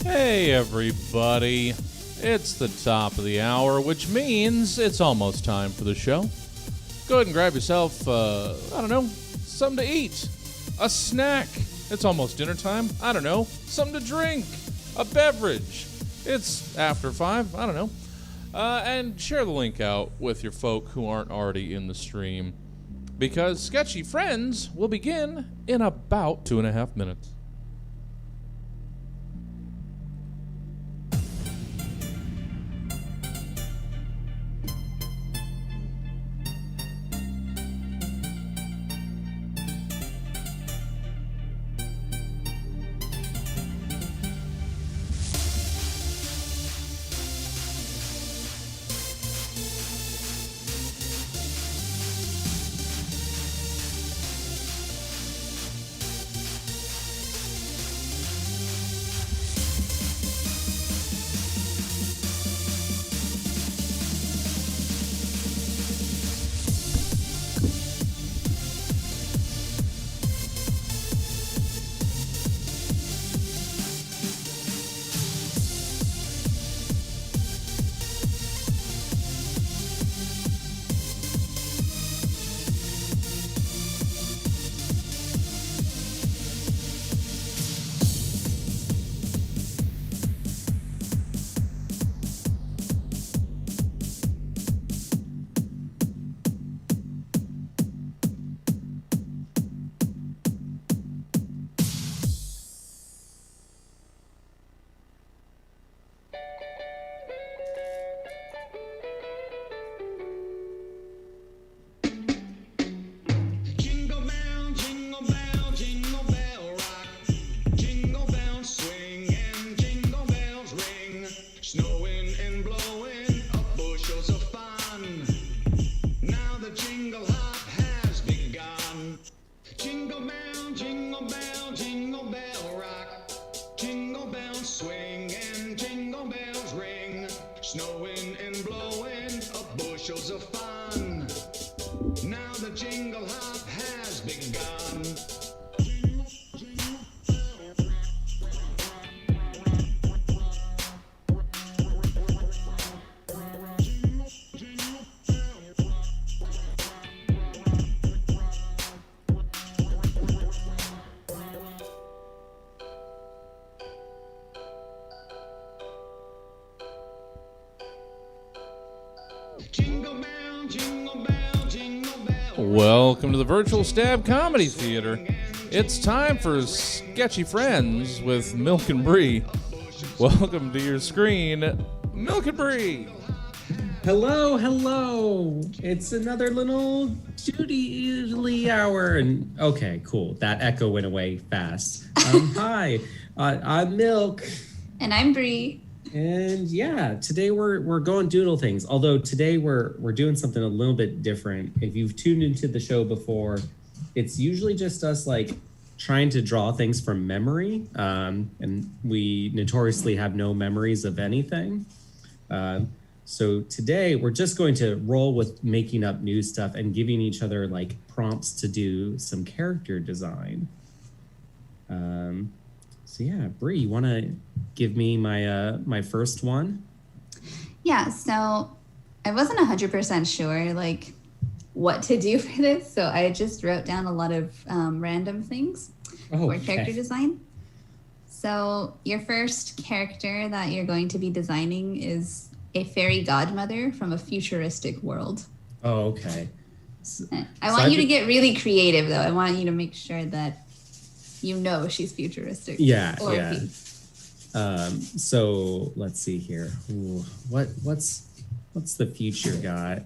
Hey everybody, it's the top of the hour, which means it's almost time for the show. Go ahead and grab yourself, something to eat, a snack. It's almost dinner time. Something to drink, a beverage. It's after 5, and share the link out with your folk who aren't already in the stream, because Sketchy Friends will begin in about 2.5 minutes. Welcome to the Virtual Stab Comedy Theater. It's time for Sketchy Friends with Milk and Brie. Welcome to your screen, Milk and Brie. Hello. It's another little Judy hour. And okay, cool. That echo went away fast. Hi, I'm Milk. And I'm Brie. And yeah, today we're going doodle things. Although today we're doing something a little bit different. If you've tuned into the show before, it's usually just us like trying to draw things from memory. And we notoriously have no memories of anything. So today we're just going to roll with making up new stuff and giving each other like prompts to do some character design. So yeah, Brie, you want to give me my first one? Yeah, so I wasn't 100% sure like what to do for this, so I just wrote down a lot of random things for character design. So your first character that you're going to be designing is a fairy godmother from a futuristic world. Oh, okay. I want you to get really creative, though. I want you to make sure that she's futuristic. Yeah. So let's see here. Ooh, what's the future got?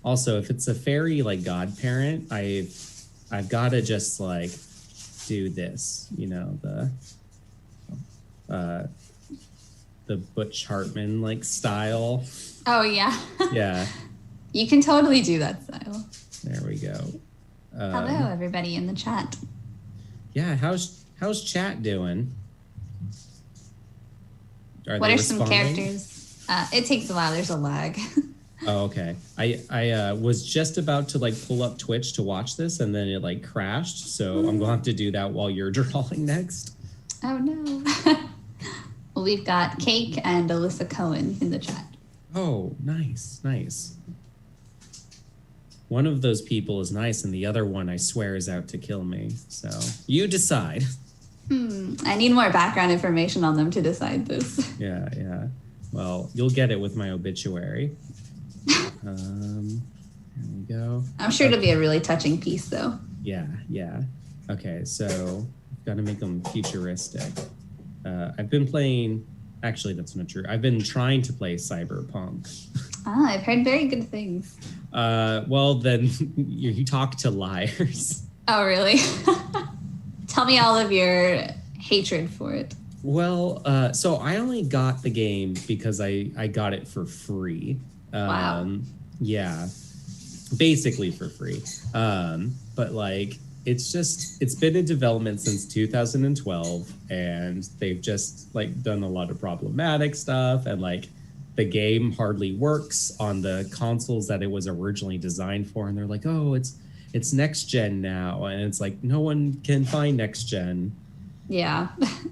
Also, if it's a fairy like godparent, I've got to just like do this, the Butch Hartman like style. Oh yeah. Yeah. You can totally do that style. There we go. Hello, everybody in the chat. Yeah, how's chat doing? What are some characters? It takes a while. There's a lag. Oh, okay. I was just about to like pull up Twitch to watch this, and then it like crashed. So I'm gonna have to do that while you're drawing next. Oh no. Well, we've got Cake and Alyssa Cohen in the chat. Oh, nice. One of those people is nice, and the other one, I swear, is out to kill me. So you decide. I need more background information on them to decide this. Yeah. Well, you'll get it with my obituary. There we go. I'm sure it'll be a really touching piece, though. Yeah. Okay, so I've got to make them futuristic. I've been playing... Actually, that's not true. I've been trying to play Cyberpunk. I've heard very good things. Well, then you talk to liars. Oh, really? Tell me all of your hatred for it. Well, so I only got the game because I got it for free. Wow. Yeah, basically for free. But like, it's been in development since 2012, and they've just like done a lot of problematic stuff, and like the game hardly works on the consoles that it was originally designed for. And they're like, oh, it's next gen now, and it's like no one can find next gen. Yeah,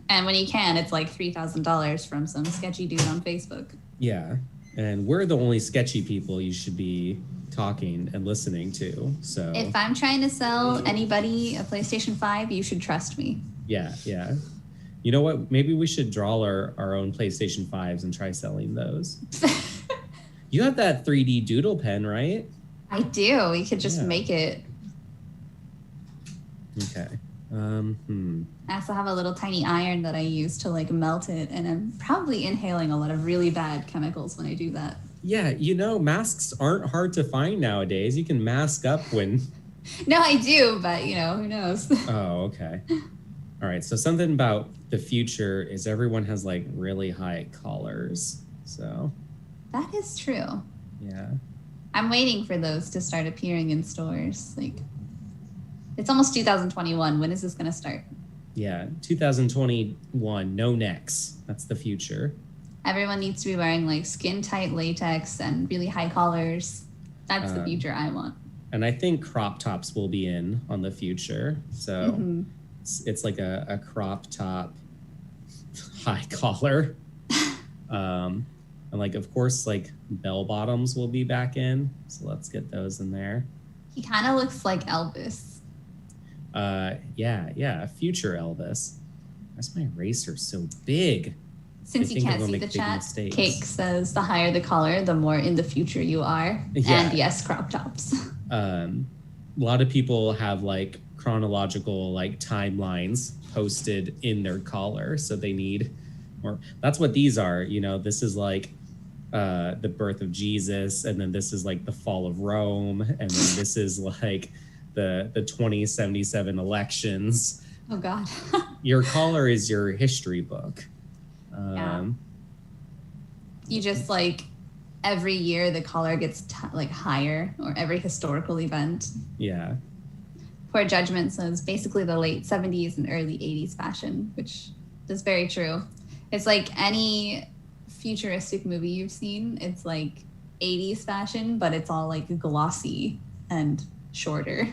and when you can, it's like $3,000 from some sketchy dude on Facebook. Yeah, and we're the only sketchy people you should be talking and listening to. So if I'm trying to sell anybody a PlayStation 5, you should trust me. Yeah. You know what? Maybe we should draw our own PlayStation 5s and try selling those. You have that 3D doodle pen, right? I do. We could just make it. Okay. I also have a little tiny iron that I use to like melt it, and I'm probably inhaling a lot of really bad chemicals when I do that. Yeah, masks aren't hard to find nowadays. You can mask up when... No, I do, but who knows? Oh, okay. All right, so something about the future is everyone has like really high collars, so... That is true. Yeah. I'm waiting for those to start appearing in stores. Like, it's almost 2021. When is this going to start? Yeah, 2021, no necks. That's the future. Everyone needs to be wearing like skin tight latex and really high collars. That's the future I want. And I think crop tops will be in on the future. So it's like a crop top high collar. And like, of course, like bell bottoms will be back in. So let's get those in there. He kind of looks like Elvis. Yeah. Future Elvis. Why's my eraser so big? Since you can't see the chat, Cake says the higher the collar, the more in the future you are. Yeah. And yes, crop tops. A lot of people have like chronological like timelines posted in their collar, so they need more. That's what these are. This is like the birth of Jesus, and then this is like the fall of Rome, and then this is like the 2077 elections. Oh God. Your collar is your history book. Yeah. You just like every year the collar gets like higher, or every historical event. Yeah. Poor Judgment says basically the late 70s and early 80s fashion, which is very true. It's like any futuristic movie you've seen, it's like 80s fashion, but it's all like glossy and shorter.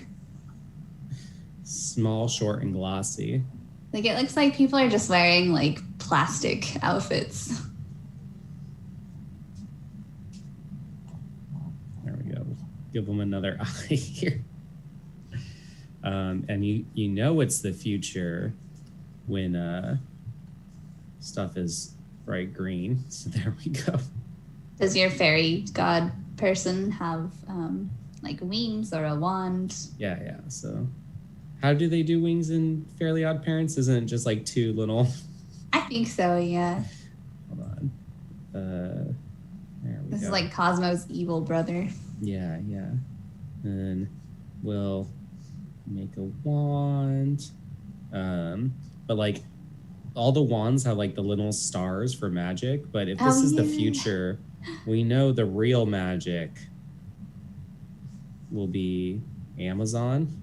Small, short, and glossy. Like it looks like people are just wearing like plastic outfits. There we go. Give them another eye here. And you know it's the future when stuff is bright green. So there we go. Does your fairy god person have like wings or a wand? Yeah. So how do they do wings in Fairly Odd Parents? Isn't it just like two little... I think so, yeah. Hold on. There we This go. is like Cosmo's evil brother. Yeah. And we'll make a wand. But like all the wands have like the little stars for magic. But if this is the future, we know the real magic will be Amazon.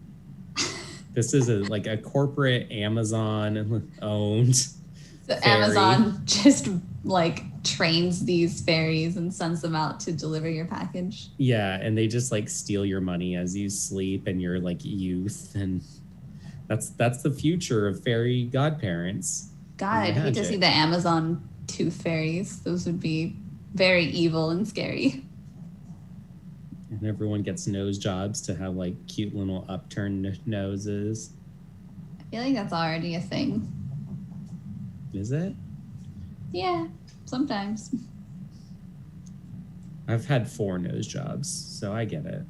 This is like a corporate Amazon owned. So Amazon just like trains these fairies and sends them out to deliver your package. Yeah, and they just like steal your money as you sleep and your like youth, and that's the future of fairy godparents. God, I'd hate to see the Amazon tooth fairies. Those would be very evil and scary. And everyone gets nose jobs to have like cute little upturned noses. I feel like that's already a thing. Is it? Yeah, sometimes. I've had 4 nose jobs, so I get it.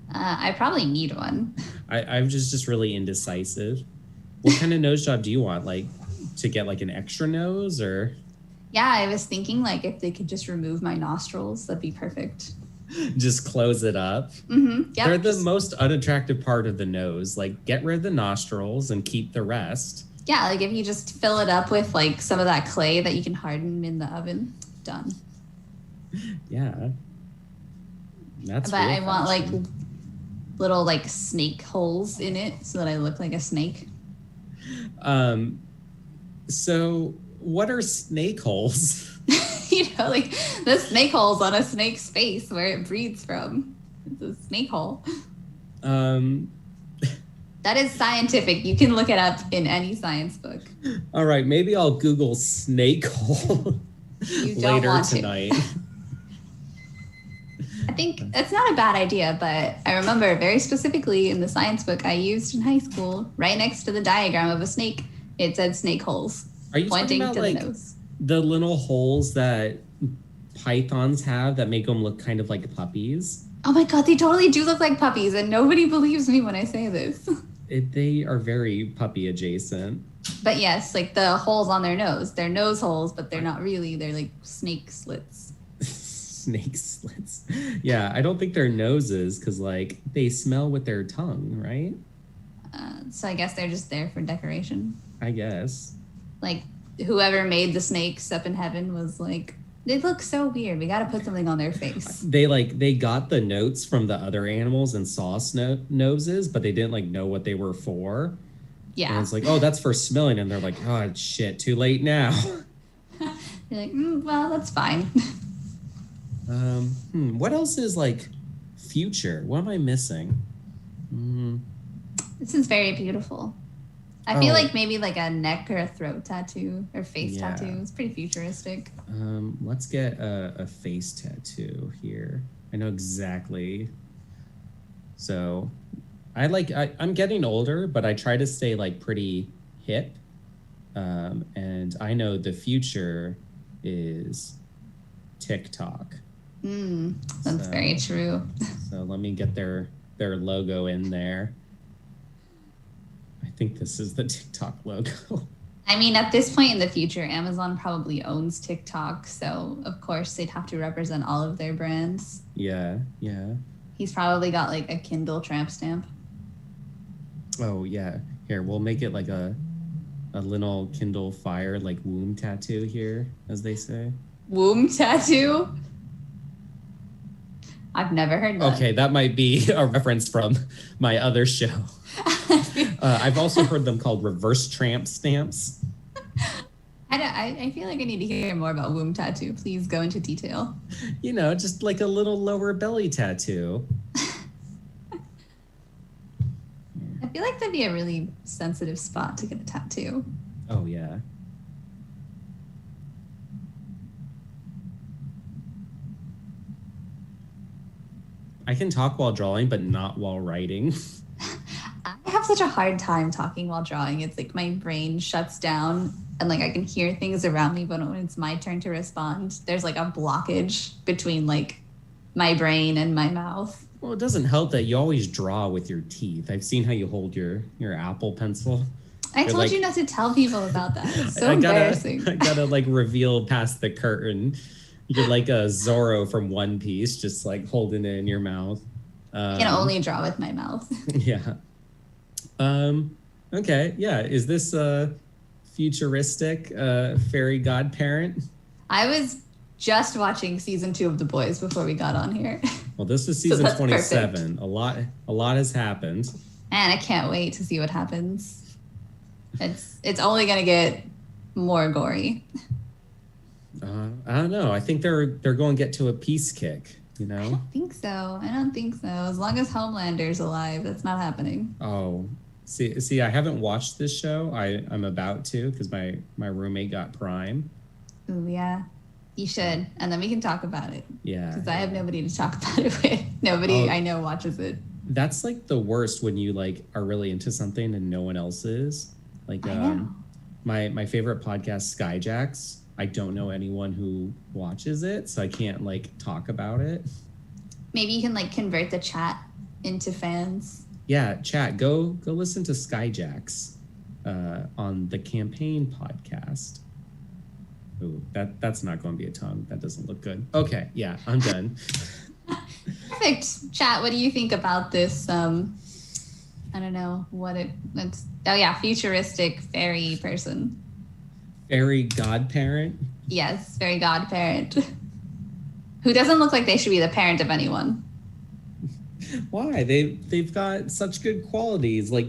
I probably need one. I'm just really indecisive. What kind of nose job do you want? Like to get like an extra nose or? Yeah, I was thinking like if they could just remove my nostrils, that'd be perfect. Just close it up. Mm-hmm. Yep. They're the most unattractive part of the nose. Like get rid of the nostrils and keep the rest. Yeah, like if you just fill it up with like some of that clay that you can harden in the oven, done. Yeah. That's but I want like little like snake holes in it so that I look like a snake. So what are snake holes? Like the snake holes on a snake's face where it breathes from. It's a snake hole. That is scientific. You can look it up in any science book. All right, maybe I'll Google snake hole later tonight. I think it's not a bad idea, but I remember very specifically in the science book I used in high school, right next to the diagram of a snake, it said snake holes. Are you pointing talking about to like the nose. The little holes that pythons have that make them look kind of like puppies? Oh my God, they totally do look like puppies, and nobody believes me when I say this. They are very puppy adjacent. But yes, like the holes on their nose. They're nose holes, but they're not really. They're like snake slits. Snake slits. Yeah, I don't think they're noses because like they smell with their tongue, right? So I guess they're just there for decoration. I guess. Like whoever made the snakes up in heaven was like, they look so weird. We got to put something on their face. They got the notes from the other animals and saw noses, but they didn't like know what they were for. Yeah. And it's like, oh, that's for smelling. And they're like, oh, shit, too late now. You're like, well, that's fine. What else is like future? What am I missing? This is very beautiful. I feel like maybe like a neck or a throat tattoo or face tattoo. It's pretty futuristic. Let's get a face tattoo here. I know exactly. So I'm getting older, but I try to stay like pretty hip. And I know the future is TikTok. That's very true. So let me get their logo in there. I think this is the TikTok logo. I mean, at this point in the future, Amazon probably owns TikTok. So, of course, they'd have to represent all of their brands. Yeah. He's probably got like a Kindle tramp stamp. Oh, yeah. Here, we'll make it like a little Kindle Fire, like womb tattoo here, as they say. Womb tattoo? I've never heard that. Okay, that might be a reference from my other show. I've also heard them called reverse tramp stamps. I feel like I need to hear more about womb tattoo. Please go into detail. You know, just like a little lower belly tattoo. I feel like that'd be a really sensitive spot to get a tattoo. Oh, yeah. I can talk while drawing, but not while writing. I have such a hard time talking while drawing. It's like my brain shuts down and like I can hear things around me, but when it's my turn to respond, there's like a blockage between like my brain and my mouth. Well, it doesn't help that you always draw with your teeth. I've seen how you hold your Apple pencil. I told you not to tell people about that. It's so embarrassing. I gotta like reveal past the curtain. You're like a Zorro from One Piece, just like holding it in your mouth. I can only draw with my mouth. Yeah. Okay. Yeah. Is this a futuristic fairy godparent? I was just watching season 2 of The Boys before we got on here. Well, this is season 27. Perfect. A lot has happened. And I can't wait to see what happens. It's only gonna get more gory. I don't know. I think they're going to get to a peace kick. You know? I don't think so. As long as Homelander's alive, that's not happening. Oh, See, I haven't watched this show. I'm about to because my roommate got Prime. Ooh, yeah. You should. And then we can talk about it. Yeah. Because I have nobody to talk about it with. Nobody I know watches it. That's like the worst when you like are really into something and no one else is. Like my favorite podcast, Skyjacks. I don't know anyone who watches it, so I can't like talk about it. Maybe you can like convert the chat into fans. Yeah, chat. Go listen to Skyjacks on the Campaign podcast. Ooh, that's not going to be a tongue. That doesn't look good. Okay, yeah, I'm done. Perfect. Chat, what do you think about this? I don't know what futuristic fairy person. Fairy godparent? Yes, fairy godparent. Who doesn't look like they should be the parent of anyone. Why? They've got such good qualities, like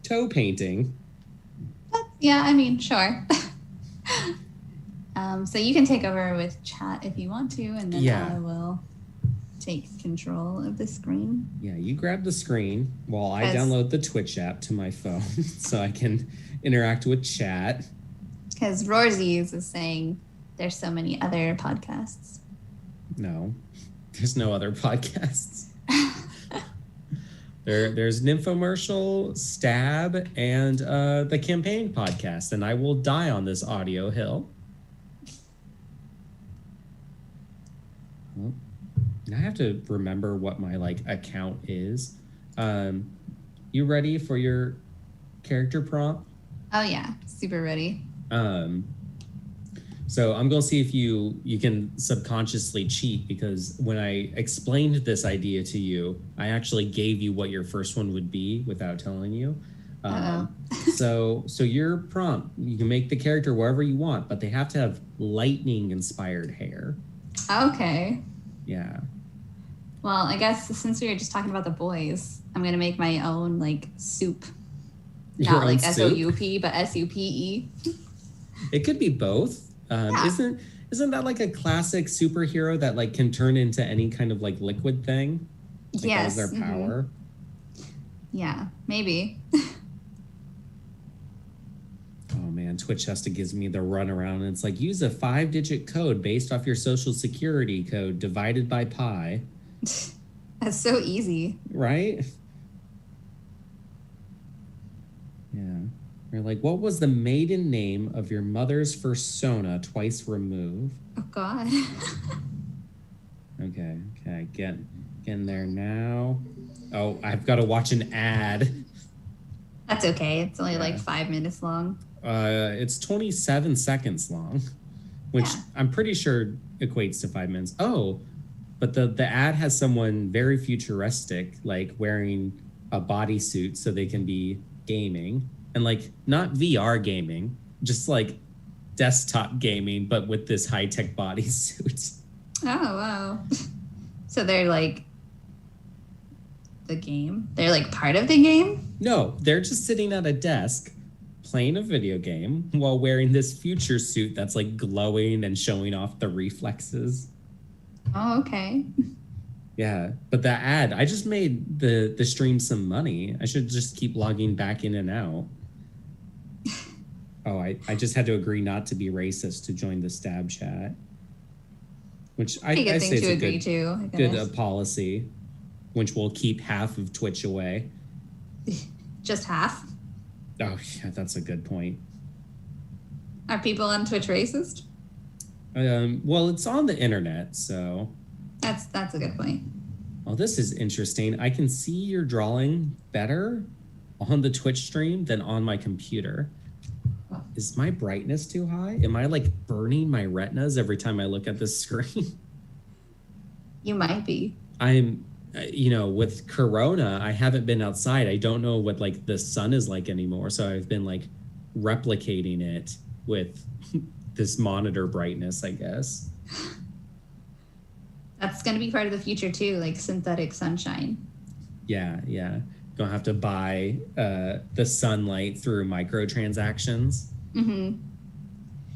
toe painting. But, yeah, I mean, sure. So you can take over with chat if you want to, and then I will take control of the screen. Yeah, you grab the screen while I download the Twitch app to my phone so I can interact with chat. Because Rorsies is saying there's so many other podcasts. No, there's no other podcasts. There's Nymphomercial, Stab, and the Campaign podcast, and I will die on this audio hill. Well, I have to remember what my account is. You ready for your character prompt? Oh yeah, super ready. So I'm going to see if you can subconsciously cheat, because when I explained this idea to you, I actually gave you what your first one would be without telling you. So your prompt, you can make the character wherever you want, but they have to have lightning inspired hair. Okay. Yeah. Well, I guess since we were just talking about the boys, I'm going to make my own soup. Not like SOUP, but SUPE. It could be both. Yeah. Isn't that like a classic superhero that can turn into any kind of liquid thing? Yes. That was their power. Yeah, maybe. Oh man, Twitch has to give me the runaround. And it's use a 5-digit code based off your social security code divided by pi. That's so easy. Right? Yeah. You're what was the maiden name of your mother's persona twice removed? Oh God. Okay, getting there now. Oh, I've got to watch an ad. That's okay. It's only 5 minutes long. It's 27 seconds long, which I'm pretty sure equates to 5 minutes. Oh, but the ad has someone very futuristic, wearing a bodysuit so they can be gaming, and not VR gaming, just desktop gaming, but with this high-tech bodysuit. Oh, wow. So they're the game? They're part of the game? No, they're just sitting at a desk playing a video game while wearing this future suit that's glowing and showing off the reflexes. Oh, okay. Yeah, but that ad, I just made the stream some money. I should just keep logging back in and out. Oh, I just had to agree not to be racist to join the Stab chat, which I say is a good policy, which will keep half of Twitch away. Just half? Oh, yeah, that's a good point. Are people on Twitch racist? Well, it's on the internet, so... That's a good point. Oh, this is interesting. I can see your drawing better on the Twitch stream than on my computer. Is my brightness too high? Am I burning my retinas every time I look at this screen? You might be. I'm, with Corona, I haven't been outside. I don't know what the sun is anymore. So I've been replicating it with this monitor brightness, I guess. That's going to be part of the future too, synthetic sunshine. Yeah. Gonna have to buy the sunlight through microtransactions. Mm-hmm.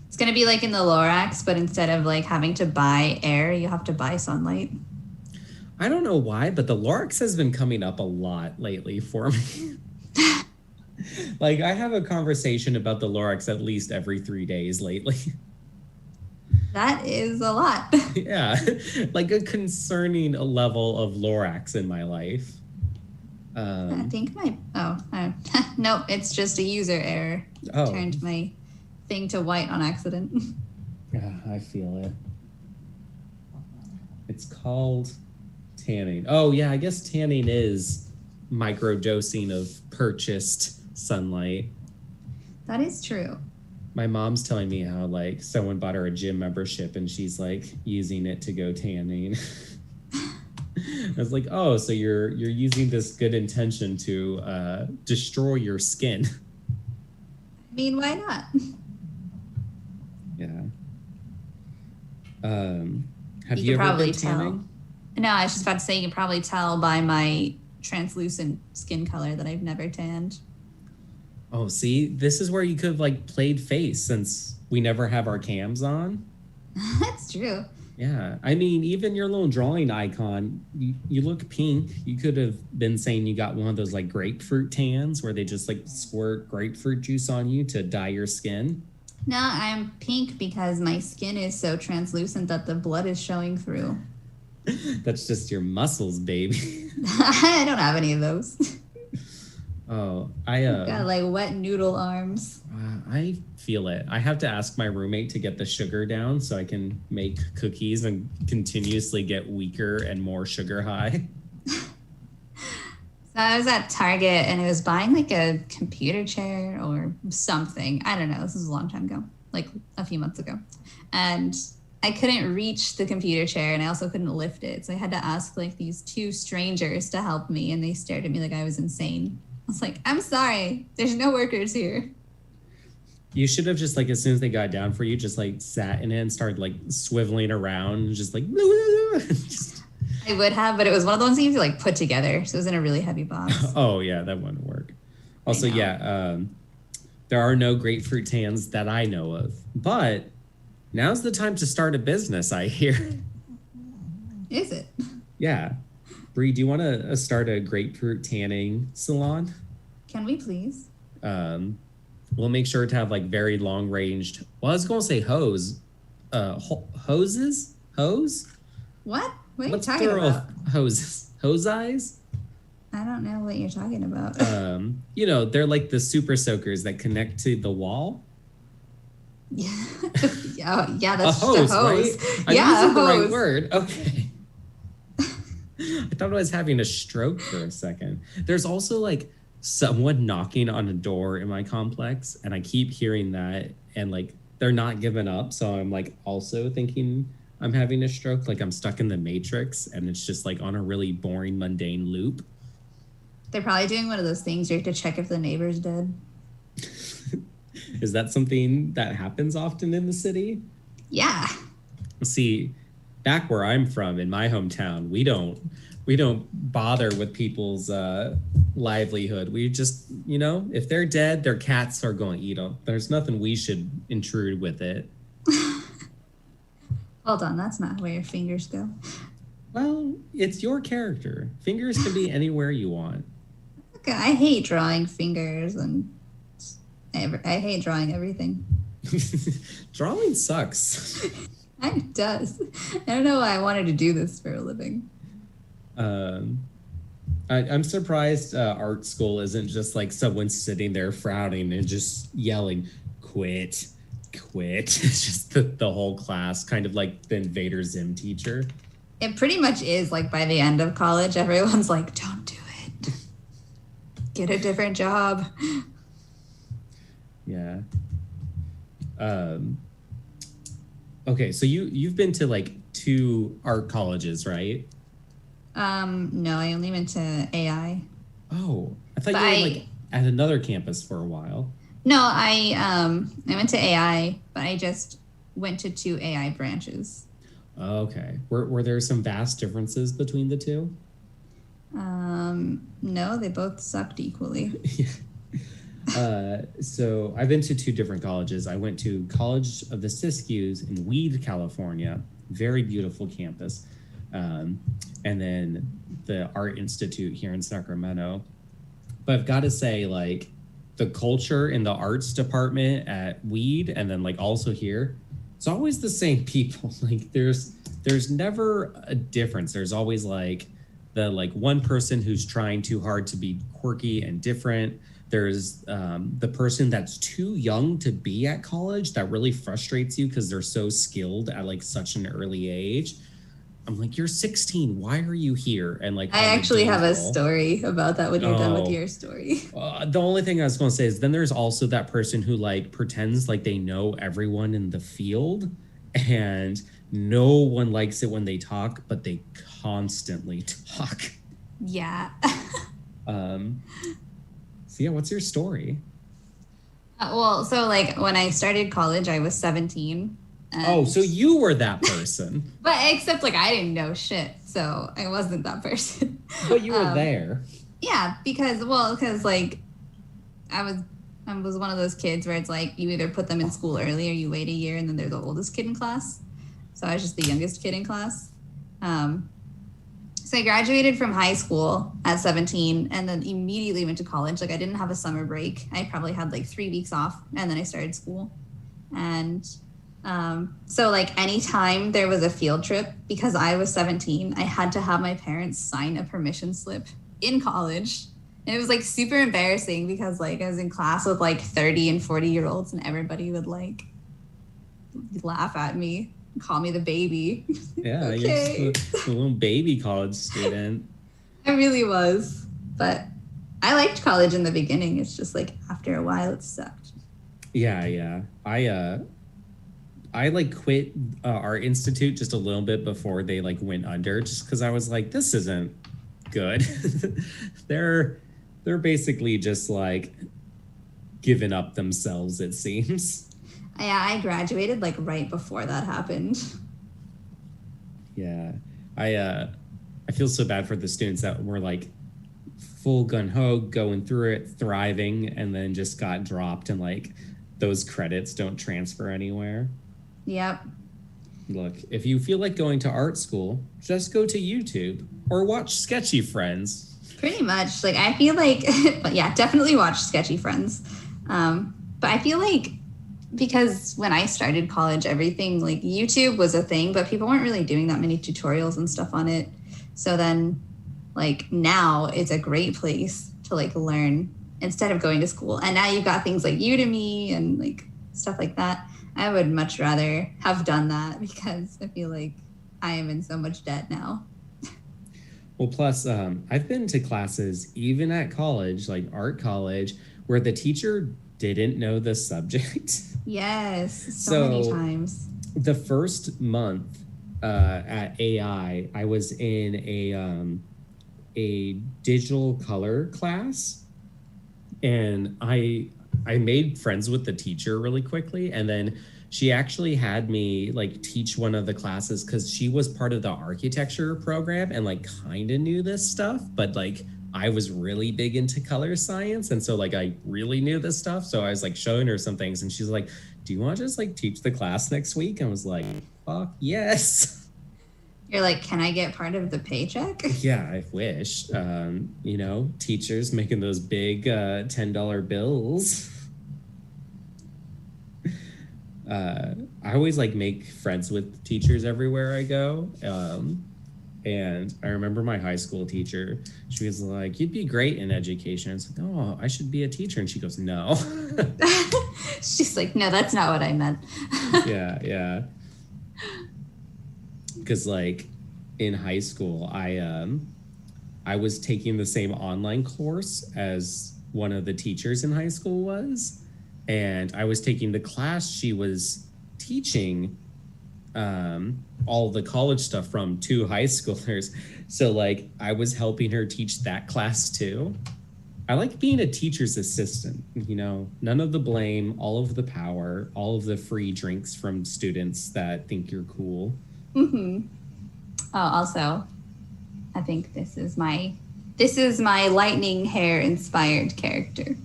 It's going to be in the Lorax, but instead of having to buy air, you have to buy sunlight. I don't know why, but the Lorax has been coming up a lot lately for me. Like, I have a conversation about the Lorax at least every 3 days lately. That is a lot. Yeah, like a concerning level of Lorax in my life. I think nope, it's just a user error. Oh. Turned my thing to white on accident. Yeah, I feel it. It's called tanning. Oh, yeah, I guess tanning is microdosing of purchased sunlight. That is true. My mom's telling me how, like, someone bought her a gym membership and she's, like, using it to go tanning. I was like, oh, so you're using this good intention to destroy your skin. I mean, why not? Yeah. Have you ever been tanning? No, I was just about to say you can probably tell by my translucent skin color that I've never tanned. Oh, see, this is where you could have, like, played face since we never have our cams on. That's true. Yeah, I mean, even your little drawing icon, you look pink. You could have been saying you got one of those, like, grapefruit tans where they just, like, squirt grapefruit juice on you to dye your skin. No, I'm pink because my skin is so translucent that the blood is showing through. That's just your muscles, baby. I don't have any of those. Oh, got like wet noodle arms. I feel it. I have to ask my roommate to get the sugar down so I can make cookies and continuously get weaker and more sugar high. So I was at Target and I was buying like a computer chair or something. I don't know. This was a long time ago, like a few months ago. And I couldn't reach the computer chair and I also couldn't lift it. So I had to ask like these two strangers to help me and they stared at me like I was insane. I was like, I'm sorry, there's no workers here. You should have just, like, as soon as they got down for you, just, like, sat in it and started, like, swiveling around, just, like, just... I would have, but it was one of the ones that you have to, like, put together. So it was in a really heavy box. Oh, yeah, that wouldn't work. Also, yeah, there are no grapefruit tans that I know of. But now's the time to start a business, I hear. Is it? Yeah. Bree, do you want to start a grapefruit tanning salon? Can we please? We'll make sure to have, like, very long-ranged... Well, I was going to say hose. Hoses? Hose? What? What are you What's talking plural about? Hoses? Hose eyes? I don't know what you're talking about. You know, they're like the super soakers that connect to the wall. Yeah, yeah, that's a hose, just a hose. Right? Yeah, I'm using a hose. the right word. Okay. I thought I was having a stroke for a second. There's also, like, someone knocking on a door in my complex, and I keep hearing that, and, like, they're not giving up. So I'm, like, also thinking I'm having a stroke, like I'm stuck in the Matrix, and it's just, like, on a really boring, mundane loop. They're probably doing one of those things where you have to check if the neighbor's dead. Is that something that happens often in the city? Yeah. See, back where I'm from, in my hometown, we don't bother with people's livelihood. We just, you know, if they're dead, their cats are going to eat them. There's nothing we should intrude with it. Hold on, that's not where your fingers go. Well, it's your character. Fingers can be anywhere you want. Okay, I hate drawing fingers and I hate drawing everything. Drawing sucks. It does. I don't know why I wanted to do this for a living. I'm surprised art school isn't just like someone sitting there frowning and just yelling, quit. It's just the whole class, kind of like the Invader Zim teacher. It pretty much is. Like, by the end of college, everyone's like, don't do it. Get a different job. Yeah. Okay, so you've been to, like, 2 art colleges, right? No, I only went to AI. Oh, I thought you were, like, at another campus for a while. No, I went to AI, but I just went to 2 AI branches. Okay. Were there some vast differences between the 2? No, they both sucked equally. So I've been to 2 different colleges. I went to College of the Siskiyous in Weed, California. Very beautiful campus. And then the Art Institute here in Sacramento. But I've got to say, like, the culture in the arts department at Weed, and then like also here, it's always the same people. Like there's never a difference. There's always like the like one person who's trying too hard to be quirky and different. There's the person that's too young to be at college that really frustrates you because they're so skilled at like such an early age. I'm like, you're 16. Why are you here? And like, I actually have a story about that when you're done with your story. The only thing I was going to say is then there's also that person who like pretends like they know everyone in the field, and no one likes it when they talk, but they constantly talk. Yeah. So yeah, what's your story? So like when I started college, I was 17. So you were that person. But except like I didn't know shit, so I wasn't that person. But you were there. Yeah, because like I was one of those kids where it's like you either put them in school early or you wait a year and then they're the oldest kid in class. So I was just the youngest kid in class. So I graduated from high school at 17 and then immediately went to college. Like I didn't have a summer break. I probably had like 3 weeks off and then I started school. And so like anytime there was a field trip, because I was 17, I had to have my parents sign a permission slip in college. And it was like super embarrassing because like I was in class with like 30 and 40-year-olds and everybody would like laugh at me, call me the baby. Yeah, okay. You're just a little baby college student. I really was. But I liked college in the beginning. It's just like after a while it sucked. Yeah. I like quit our institute just a little bit before they like went under, just because I was like, this isn't good. They're basically just like giving up themselves, it seems. Yeah, I graduated like right before that happened. Yeah, I feel so bad for the students that were like full gun ho going through it, thriving, and then just got dropped and like those credits don't transfer anywhere. Yep. Look, if you feel like going to art school, just go to YouTube or watch Sketchy Friends. Pretty much. Like, I feel like, yeah, definitely watch Sketchy Friends. But I feel like because when I started college, everything like YouTube was a thing, but people weren't really doing that many tutorials and stuff on it. So then like now it's a great place to like learn instead of going to school. And now you've got things like Udemy and like stuff like that. I would much rather have done that because I feel like I am in so much debt now. Well, plus I've been to classes even at college, like art college, where the teacher didn't know the subject. Yes, so many times. The first month at AI, I was in a digital color class, and I made friends with the teacher really quickly, and then she actually had me like teach one of the classes because she was part of the architecture program and like kind of knew this stuff, but like I was really big into color science, and so like I really knew this stuff. So I was like showing her some things, and she's like, "Do you want to just like teach the class next week?" And I was like, "Fuck yes." You're like, "Can I get part of the paycheck?" Yeah, I wish. You know, teachers making those big $10 bills. I always like make friends with teachers everywhere I go. And I remember my high school teacher, she was like, "You'd be great in education." I was like, "Oh, I should be a teacher." And she goes, "No." She's like, "No, that's not what I meant." Yeah. Because like in high school, I was taking the same online course as one of the teachers in high school was. And I was taking the class she was teaching all the college stuff from two high schoolers. So like I was helping her teach that class too. I like being a teacher's assistant, you know, none of the blame, all of the power, all of the free drinks from students that think you're cool. Mm-hmm. Oh, also, I think this is my lightning hair inspired character.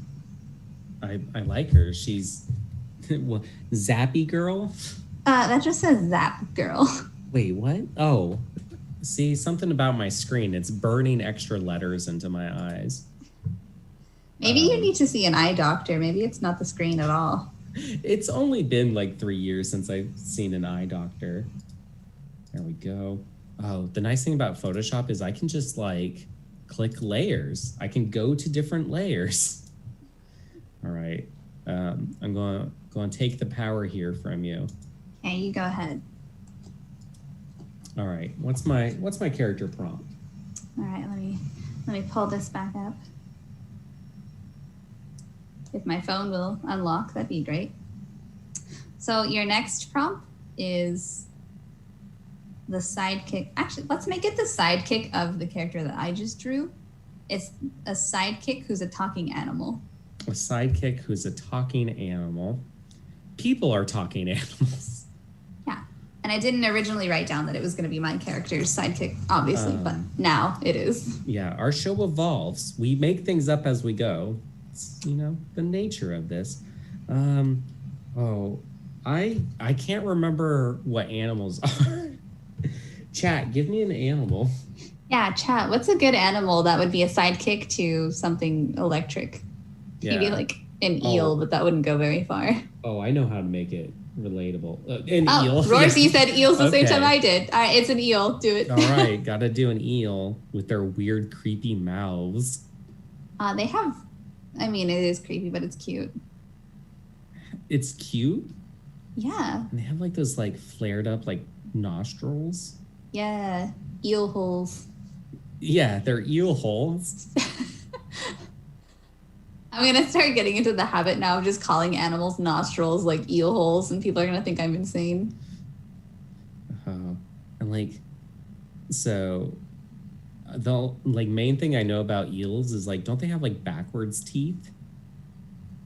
I like her. She's well, Zappy Girl. That just says Zap Girl. Wait, what? Oh, see, something about my screen. It's burning extra letters into my eyes. Maybe you need to see an eye doctor. Maybe it's not the screen at all. It's only been like 3 years since I've seen an eye doctor. There we go. Oh, the nice thing about Photoshop is I can just like click layers. I can go to different layers. All right. I'm going to take the power here from you. Okay, you go ahead. All right. What's my character prompt? All right, let me pull this back up. If my phone will unlock, that'd be great. So your next prompt is the sidekick. Actually, let's make it the sidekick of the character that I just drew. It's a sidekick who's a talking animal. A sidekick who's a talking animal. People are talking animals. Yeah. And I didn't originally write down that it was going to be my character's sidekick, obviously, but now it is. Yeah, our show evolves. We make things up as we go. It's, the nature of this. I can't remember what animals are. Chat, give me an animal. Yeah, chat. What's a good animal that would be a sidekick to something electric? Yeah. Maybe like an eel, but that wouldn't go very far. Oh, I know how to make it relatable. Eel. Rorsey said eels the same time I did. All right, it's an eel. Do it. All right, gotta do an eel with their weird, creepy mouths. They have, it is creepy, but it's cute. It's cute? Yeah. And they have like those like flared up like nostrils. Yeah, eel holes. Yeah, they're eel holes. I'm going to start getting into the habit now of just calling animals' nostrils like eel holes, and people are going to think I'm insane. And the main thing I know about eels is don't they have backwards teeth?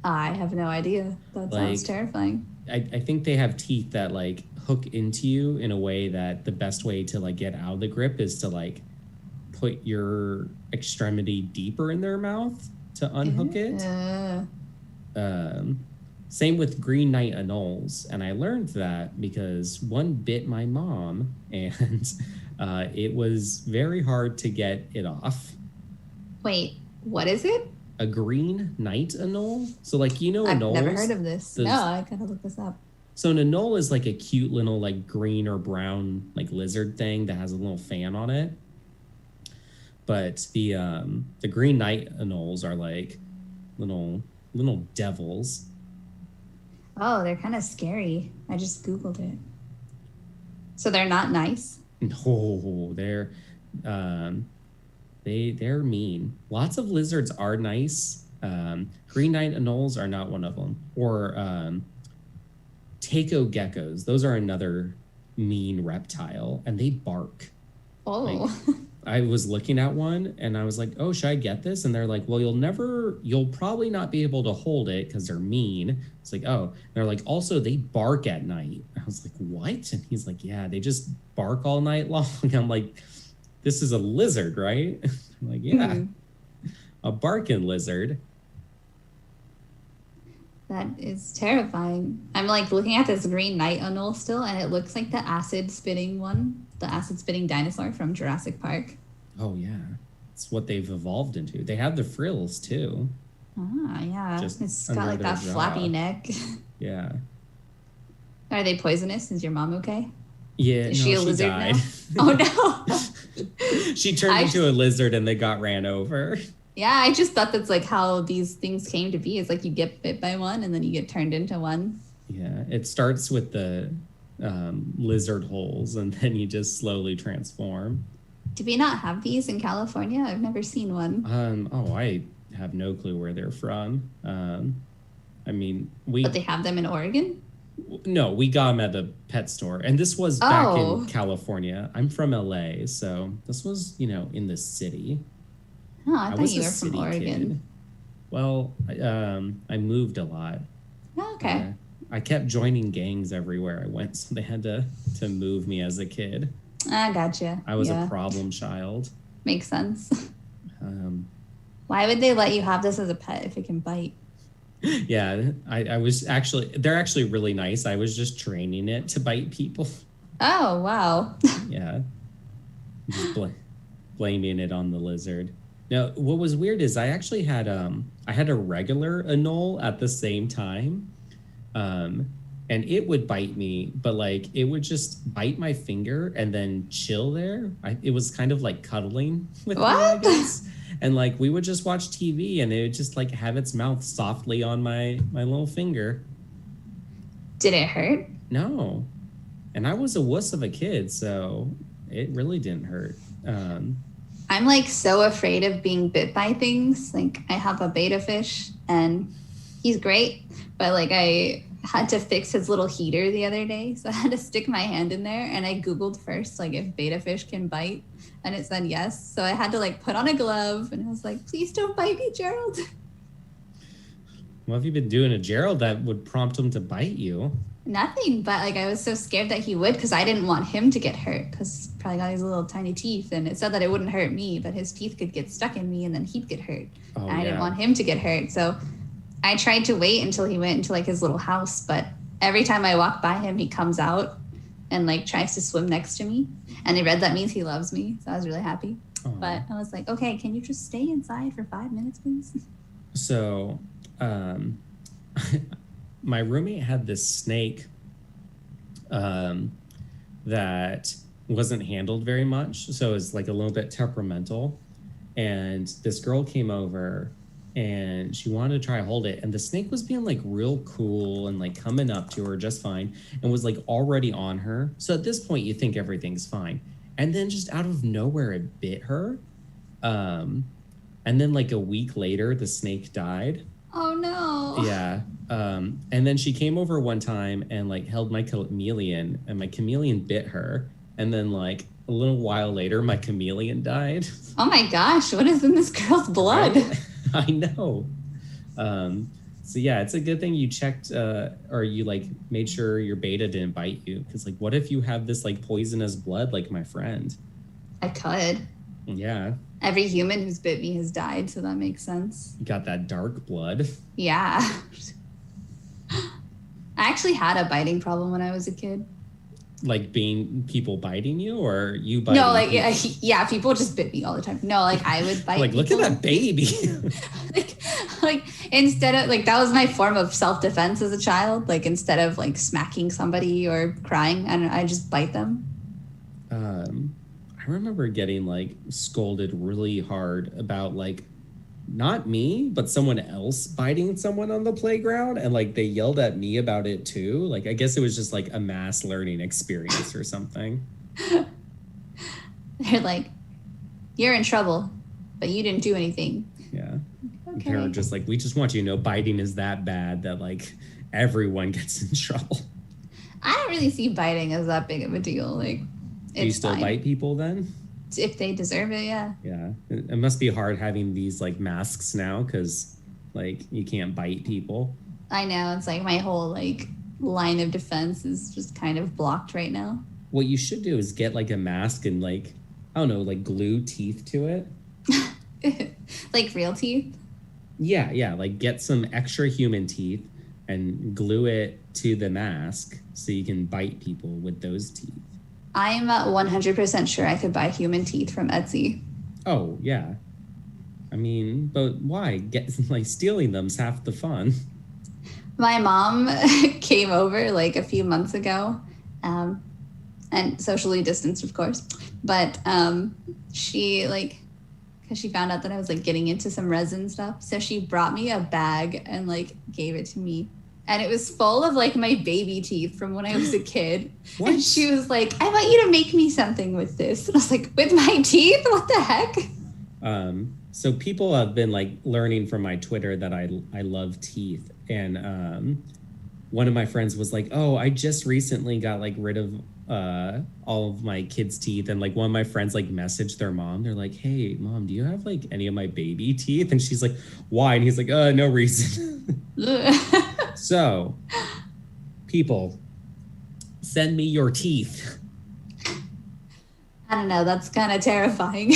I have no idea. That sounds terrifying. I think they have teeth that hook into you in a way that the best way to get out of the grip is to put your extremity deeper in their mouth to unhook it. Same with green night anoles, and I learned that because one bit my mom, and it was very hard to get it off. Wait, what is it? A green night anole. So anoles. I've never heard of this. No, I gotta look this up. So an anole is a cute little green or brown lizard thing that has a little fan on it. But the green night anoles are little devils. Oh, they're kind of scary. I just Googled it. So they're not nice? No, they're mean. Lots of lizards are nice. Green night anoles are not one of them. Or tako geckos. Those are another mean reptile, and they bark. Oh. I was looking at one and I was like, oh, should I get this? And they're like, well, you'll probably not be able to hold it because they're mean. It's like, oh, and they're like, also they bark at night. I was like, what? And he's like, yeah, they just bark all night long. I'm like, this is a lizard, right? I'm like, yeah, a barking lizard. That is terrifying. I'm looking at this green night anole still, and it looks like the acid spitting dinosaur from Jurassic Park. Oh yeah, it's what they've evolved into. They have the frills too. Ah, yeah. It's got that jaw. flappy neck. Yeah. Are they poisonous? Is your mom okay? Yeah. Is she a lizard died. now? Oh no. She turned into a lizard and they got ran over. Yeah, I just thought that's how these things came to be. It's you get bit by one and then you get turned into one. Yeah, it starts with the lizard holes and then you just slowly transform. Do we not have these in California? I've never seen one. I have no clue where they're from. But they have them in Oregon? No, we got them at the pet store. And this was back in California. I'm from LA, so this was, in the city. Oh, I thought you were from Oregon. Kid. Well, I moved a lot. Oh, okay. I kept joining gangs everywhere I went, so they had to move me as a kid. I gotcha. I was a problem child. Makes sense. Why would they let you have this as a pet if it can bite? Yeah, I was they're actually really nice. I was just training it to bite people. Oh, wow. Yeah. Just blaming it on the lizard. Now, what was weird is I actually had I had a regular anole at the same time. And it would bite me, but like it would just bite my finger and then chill there. It was kind of like cuddling with me, I guess. And like we would just watch TV and it would just like have its mouth softly on my little finger. Did it hurt? No. And I was a wuss of a kid, so it really didn't hurt. I'm like so afraid of being bit by things. Like I have a betta fish and he's great, but like I had to fix his little heater the other day. So I had to stick my hand in there and I Googled first, like if betta fish can bite, and it said yes. So I had to like put on a glove and I was like, please don't bite me, Gerald. What have you been doing to Gerald that would prompt him to bite you? Nothing, but like I was so scared that he would, because I didn't want him to get hurt, because he's probably got these little tiny teeth, and it said that it wouldn't hurt me, but his teeth could get stuck in me and then he'd get hurt. And I didn't want him to get hurt. So I tried to wait until he went into like his little house, but every time I walk by him, he comes out and like tries to swim next to me. And I read that means he loves me. So I was really happy. Aww. But I was like, okay, can you just stay inside for 5 minutes, please? So, my roommate had this snake that wasn't handled very much. So it was like a little bit temperamental. And this girl came over and she wanted to try to hold it. And the snake was being like real cool and like coming up to her just fine and was like already on her. So at this point, you think everything's fine. And then just out of nowhere, it bit her. And then like a week later, the snake died. Oh, no. Yeah. And then she came over one time and like held my chameleon, and my chameleon bit her. And then like a little while later, my chameleon died. Oh my gosh, what is in this girl's blood? I know. So yeah, it's a good thing you checked or you like made sure your betta didn't bite you. Because like, what if you have this like poisonous blood like my friend? I could. Yeah. Every human who's bit me has died, so that makes sense. You got that dark blood. Yeah. I actually had a biting problem when I was a kid. Like being people biting you, or you biting? No, like yeah, people just bit me all the time. No, like I would bite. Like, look at that baby. like instead of like, that was my form of self-defense as a child. Like instead of like smacking somebody or crying, I just bite them. I remember getting like scolded really hard about like not me, but someone else biting someone on the playground, and like they yelled at me about it too. Like I guess it was just like a mass learning experience or something. They're like, you're in trouble, but you didn't do anything. Yeah. Okay. They're just like, we just want you to know biting is that bad that like everyone gets in trouble. I don't really see biting as that big of a deal. Like, do you still bite people then? If they deserve it, yeah. Yeah. It must be hard having these like masks now, because like you can't bite people. I know. It's like my whole like line of defense is just kind of blocked right now. What you should do is get like a mask and like, I don't know, like glue teeth to it. Like real teeth? Yeah. Like get some extra human teeth and glue it to the mask so you can bite people with those teeth. I'm 100% sure I could buy human teeth from Etsy. Oh, yeah. I mean, but why? Like stealing them's half the fun. My mom came over like a few months ago, and socially distanced, of course. But she like, because she found out that I was like getting into some resin stuff. So she brought me a bag and like gave it to me. And it was full of like my baby teeth from when I was a kid. What? And she was like, I want you to make me something with this. And I was like, with my teeth? What the heck? So people have been like learning from my Twitter that I love teeth. And one of my friends was like, oh, I just recently got like rid of all of my kids' teeth. And like one of my friends like messaged their mom. They're like, hey, mom, do you have like any of my baby teeth? And she's like, why? And he's like, no reason. So, people, send me your teeth. I don't know. That's kind of terrifying.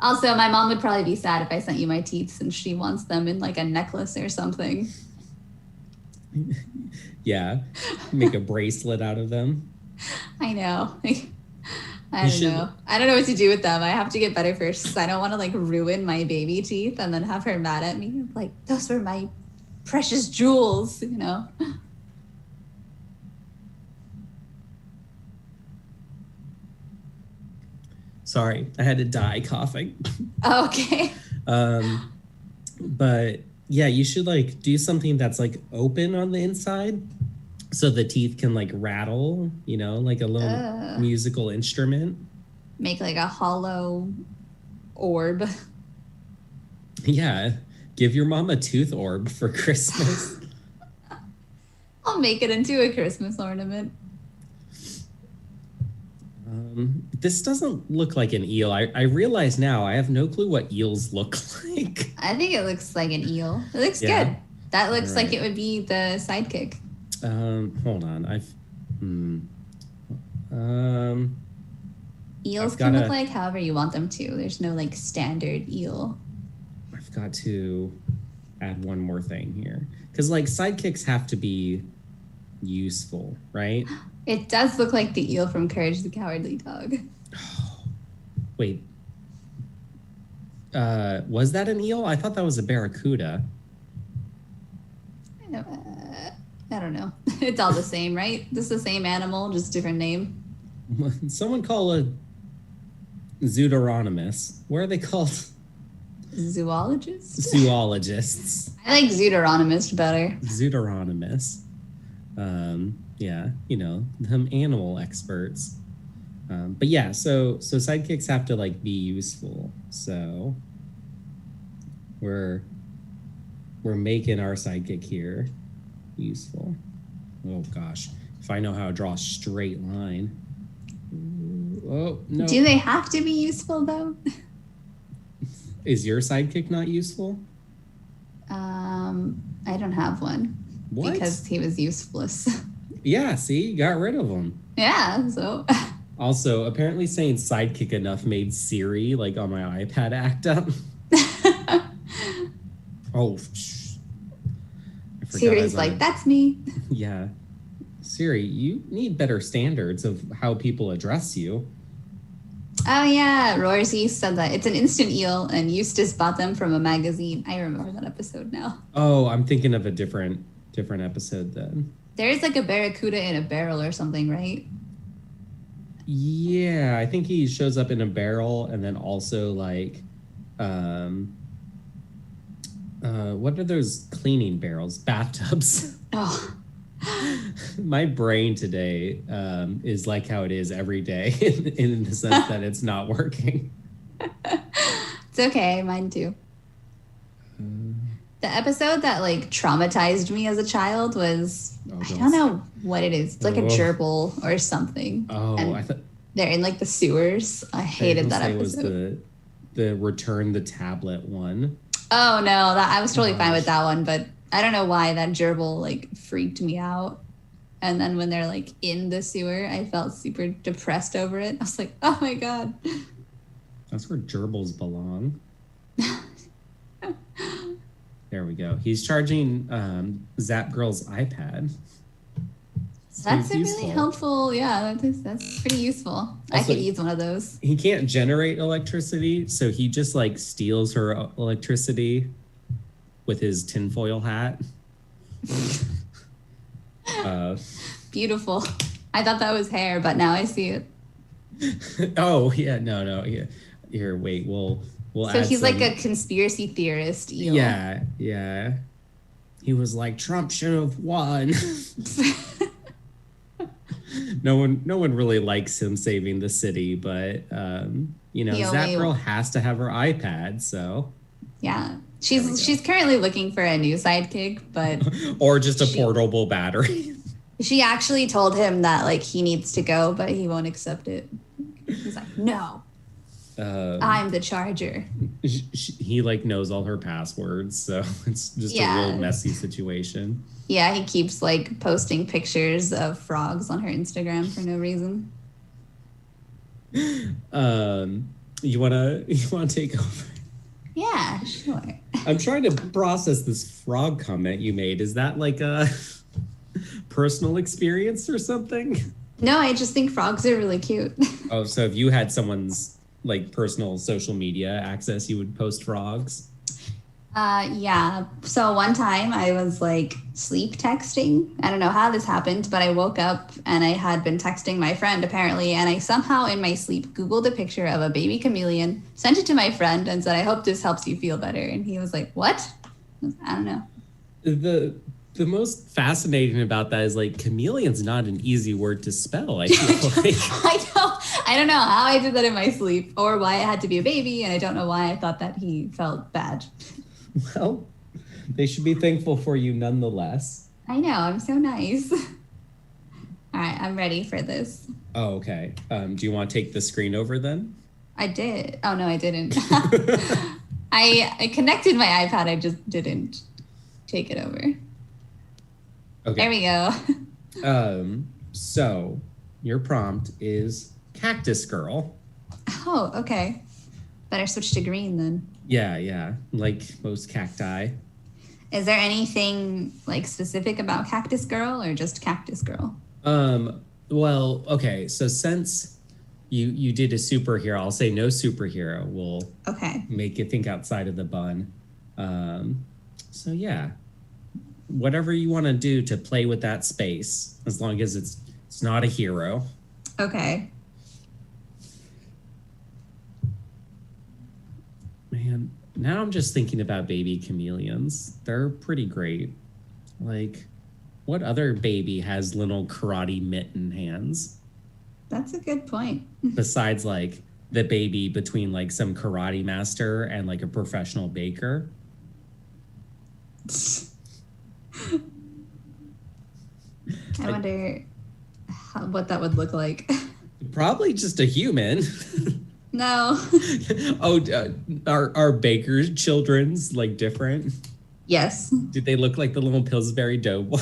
Also, my mom would probably be sad if I sent you my teeth, since she wants them in like a necklace or something. Yeah. Make a bracelet out of them. I know. I don't know. I don't know what to do with them. I have to get better first because I don't want to like ruin my baby teeth and then have her mad at me. Like, those were my precious jewels, you know? Sorry, I had to die coughing. Okay. But yeah, you should like do something that's like open on the inside so the teeth can like rattle, you know, like a little musical instrument. Make like a hollow orb. Yeah. Give your mom a tooth orb for Christmas. I'll make it into a Christmas ornament. This doesn't look like an eel. I realize now I have no clue what eels look like. I think it looks like an eel. It looks good. That looks like it would be the sidekick. Hold on. Eels can look like however you want them to. There's no like standard eel. I've got to add one more thing here. Because like sidekicks have to be useful, right? It does look like the eel from Courage the Cowardly Dog. Wait. Was that an eel? I thought that was a barracuda. I don't know. It's all the same, right? This is the same animal, just different name. Someone call a Deuteronomist. What are they called? Zoologists? Zoologists. I like Deuteronomist better. Deuteronomist. Yeah, you know, them animal experts. But yeah, so sidekicks have to like be useful. So we're making our sidekick here useful. Oh gosh, if I know how to draw a straight line. Oh no. Do they have to be useful though? Is your sidekick not useful? I don't have one. What? Because he was useless. Yeah, see, you got rid of him. Yeah, so. Also, apparently saying sidekick enough made Siri, like on my iPad, act up. Oh, Siri's like, that's me. Yeah. Siri, you need better standards of how people address you. Oh, yeah. Rorzy said that. It's an instant eel, and Eustace bought them from a magazine. I remember that episode now. Oh, I'm thinking of a different episode then. There's like a barracuda in a barrel or something, right? Yeah, I think he shows up in a barrel, and then also like, what are those cleaning barrels? Bathtubs. Oh. My brain today is like how it is every day in the sense that it's not working. It's okay, mine too. The episode that like traumatized me as a child was I don't know what it is. It's like a gerbil or something. Oh, and I thought they're in like the sewers. I hated that episode. It was the return the tablet one. Oh no, I was totally fine with that one, but I don't know why that gerbil like freaked me out. And then when they're like in the sewer, I felt super depressed over it. I was like, oh my God. That's where gerbils belong. There we go. He's charging Zap Girl's iPad. So that's a really helpful, yeah, that's pretty useful. Also, I could use one of those. He can't generate electricity, so he just like steals her electricity with his tinfoil hat. Beautiful. I thought that was hair, but now I see it. Oh yeah, no, yeah. Here, wait, we'll so add he's like a conspiracy theorist eel. Yeah. He was like, Trump should have won. No one really likes him saving the city, but Zap Girl has to have her iPad, so yeah. She's currently looking for a new sidekick, but or just a portable battery. She actually told him that like he needs to go, but he won't accept it. He's like, no, I'm the charger. He like knows all her passwords, so it's just a real messy situation. Yeah, he keeps like posting pictures of frogs on her Instagram for no reason. You wanna take over? Yeah, sure. I'm trying to process this frog comment you made. Is that like a personal experience or something? No, I just think frogs are really cute. Oh, so if you had someone's like personal social media access, you would post frogs? Yeah. So one time I was like sleep texting. I don't know how this happened, but I woke up and I had been texting my friend apparently, and I somehow in my sleep Googled a picture of a baby chameleon, sent it to my friend, and said, "I hope this helps you feel better." And he was like, "What?" I don't know. The most fascinating about that is like chameleon's not an easy word to spell. I feel like I don't know how I did that in my sleep or why it had to be a baby, and I don't know why I thought that he felt bad. Well, they should be thankful for you nonetheless. I know, I'm so nice. All right, I'm ready for this. Oh, okay. Do you want to take the screen over then? I did. Oh, no, I didn't. I connected my iPad. I just didn't take it over. Okay. There we go. So your prompt is Cactus Girl. Oh, okay. Better switch to green then. Yeah. Like most cacti. Is there anything like specific about Cactus Girl or just Cactus Girl? Well, okay. So since you did a superhero, I'll say no superhero. We'll make you think outside of the bun. So yeah, whatever you want to do to play with that space, as long as it's not a hero. Okay. Man, now I'm just thinking about baby chameleons. They're pretty great. Like, what other baby has little karate mitten hands? That's a good point. Besides, like, the baby between, like, some karate master and, like, a professional baker. I wonder what that would look like. Probably just a human. No. Are Baker's children's like different? Yes. Did they look like the little Pillsbury Doughboy?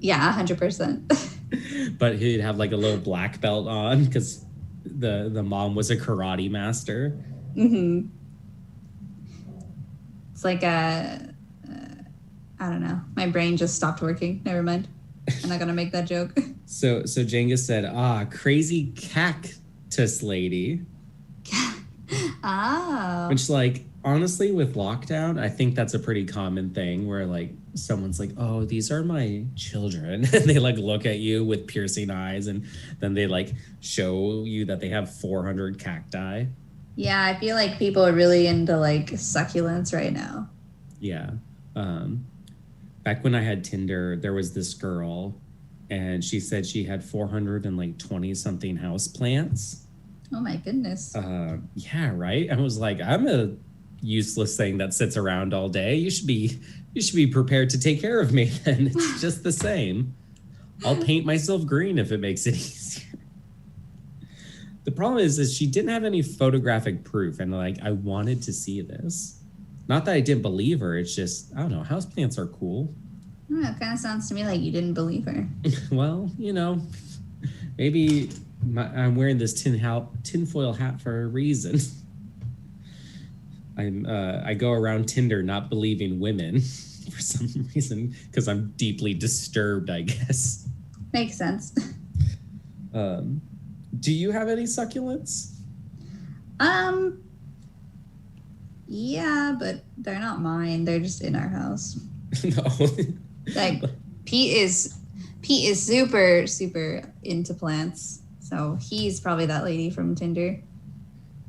Yeah, 100%. But he'd have like a little black belt on because the mom was a karate master. Mm-hmm. It's like I don't know. My brain just stopped working. Never mind. I'm not gonna make that joke. So Jenga said, crazy cactus lady. Oh. Which, like, honestly, with lockdown, I think that's a pretty common thing where, like, someone's like, oh, these are my children. And they, like, look at you with piercing eyes, and then they, like, show you that they have 400 cacti. Yeah, I feel like people are really into, like, succulents right now. Yeah. Back when I had Tinder, there was this girl, and she said she had 420-something houseplants. Oh my goodness. Yeah, right. I was like, I'm a useless thing that sits around all day. You should be prepared to take care of me then. It's just the same. I'll paint myself green if it makes it easier. The problem is she didn't have any photographic proof, and like I wanted to see this. Not that I didn't believe her, it's just I don't know, houseplants are cool. It kind of sounds to me like you didn't believe her. Well, maybe I'm wearing this tinfoil hat for a reason. I go around Tinder not believing women for some reason because I'm deeply disturbed, I guess. Makes sense. Do you have any succulents? Yeah, but they're not mine. They're just in our house. No. Like Pete is super, super into plants. So he's probably that lady from Tinder.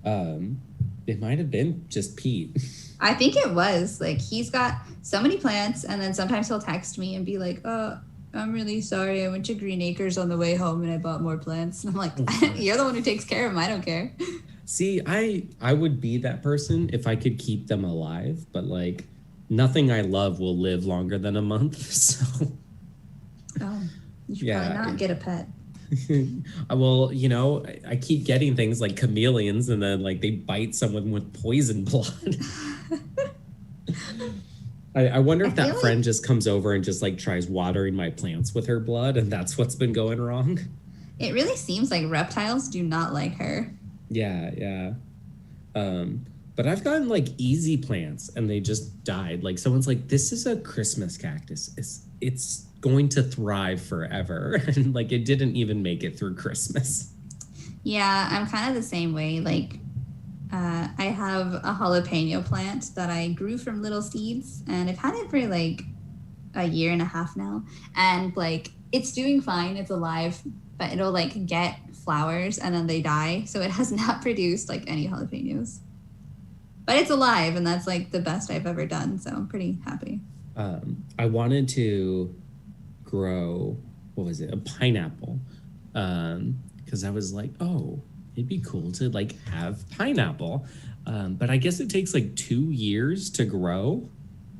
It might have been just Pete. I think it was. Like, he's got so many plants, and then sometimes he'll text me and be like, oh, I'm really sorry. I went to Green Acres on the way home and I bought more plants. And I'm like, you're the one who takes care of them. I don't care. See, I would be that person if I could keep them alive, but like nothing I love will live longer than a month. So you should probably not get a pet. Well, I keep getting things like chameleons, and then like they bite someone with poison blood. I wonder if that friend just comes over and just like tries watering my plants with her blood, and that's what's been going wrong. It really seems like reptiles do not like her. Yeah. But I've gotten like easy plants and they just died. Like someone's like, this is a Christmas cactus. It's going to thrive forever. And like it didn't even make it through Christmas. Yeah, I'm kind of the same way. Like, I have a jalapeno plant that I grew from little seeds, and I've had it for like a year and a half now. And like, it's doing fine, it's alive, but it'll like get flowers and then they die. So it has not produced like any jalapenos. But it's alive, and that's like the best I've ever done. So I'm pretty happy. I wanted to grow, what was it, a pineapple. Because I was like, oh, it'd be cool to like have pineapple. But I guess it takes like 2 years to grow.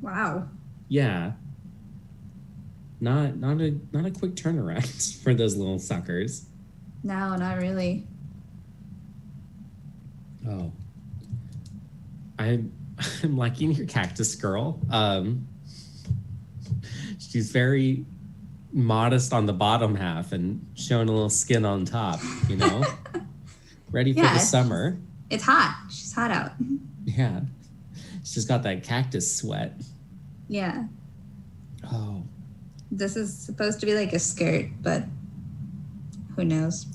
Wow. Yeah. Not a quick turnaround for those little suckers. No, not really. Oh. I'm liking your cactus girl. She's very modest on the bottom half and showing a little skin on top, you know? Ready for the summer. It's hot. She's hot out. Yeah. She's got that cactus sweat. Yeah. Oh. This is supposed to be like a skirt, but who knows?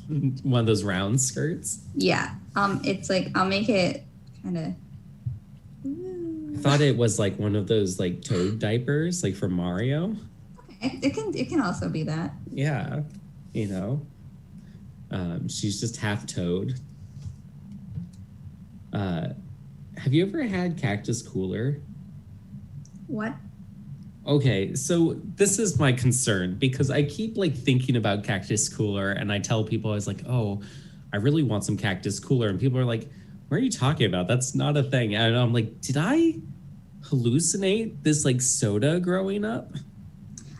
One of those round skirts? Yeah. It's like, I'll make it kind of... I thought it was like one of those like Toad diapers, like from Mario. Okay. It can also be that. Yeah. You know? She's just half Toad. Have you ever had Cactus Cooler? What? Okay, so this is my concern because I keep like thinking about Cactus Cooler, and I tell people, I was like, oh, I really want some Cactus Cooler. And people are like, what are you talking about? That's not a thing. And I'm like, did I hallucinate this like soda growing up?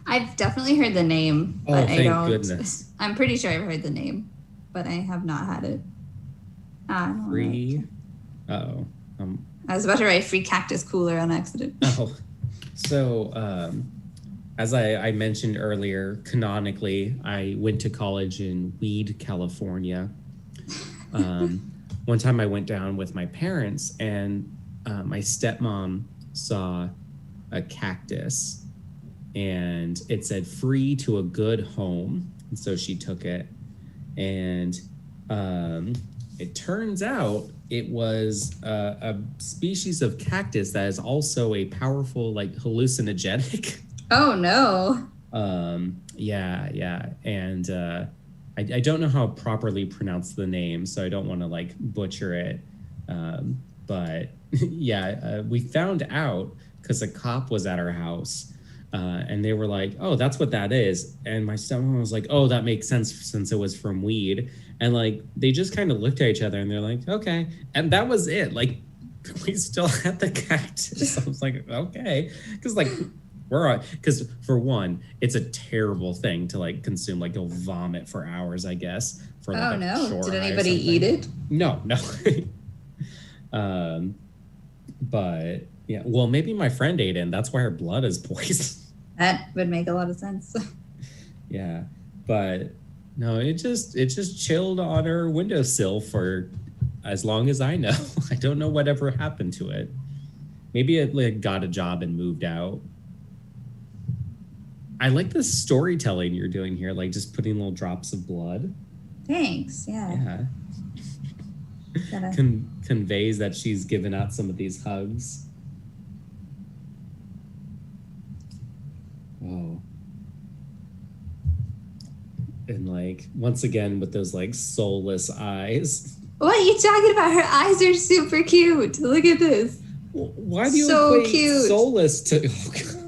I've definitely heard the name, but thank I don't. Goodness. I'm pretty sure I've heard the name, but I have not had it. Free. I was about to write free Cactus Cooler on accident. Oh, so as I mentioned earlier, canonically, I went to college in Weed, California. One time I went down with my parents, and my stepmom saw a cactus, and it said free to a good home. And so she took it, and it turns out it was a species of cactus that is also a powerful like hallucinogenic. Oh no. Yeah. And I don't know how to properly pronounce the name, so I don't want to like butcher it. But yeah, we found out because a cop was at our house. And they were like, oh, that's what that is. And my stepmom was like, oh, that makes sense since it was from weed. And like, they just kind of looked at each other and they're like, okay. And that was it. Like, we still had the cactus. I was like, okay. Because like, because for one, it's a terrible thing to like consume. Like you'll vomit for hours, I guess. For like Did anybody eat it? No. But yeah, well, maybe my friend ate it, and that's why her blood is poisoned. That would make a lot of sense. Yeah, but no, it just chilled on her windowsill for as long as I know. I don't know whatever happened to it. Maybe it like got a job and moved out. I like the storytelling you're doing here, like just putting little drops of blood. Thanks. Yeah. Conveys that she's given out some of these hugs. Oh. And like once again with those like soulless eyes. What are you talking about? Her eyes are super cute. Look at this. Why do you equate soulless to? Oh God.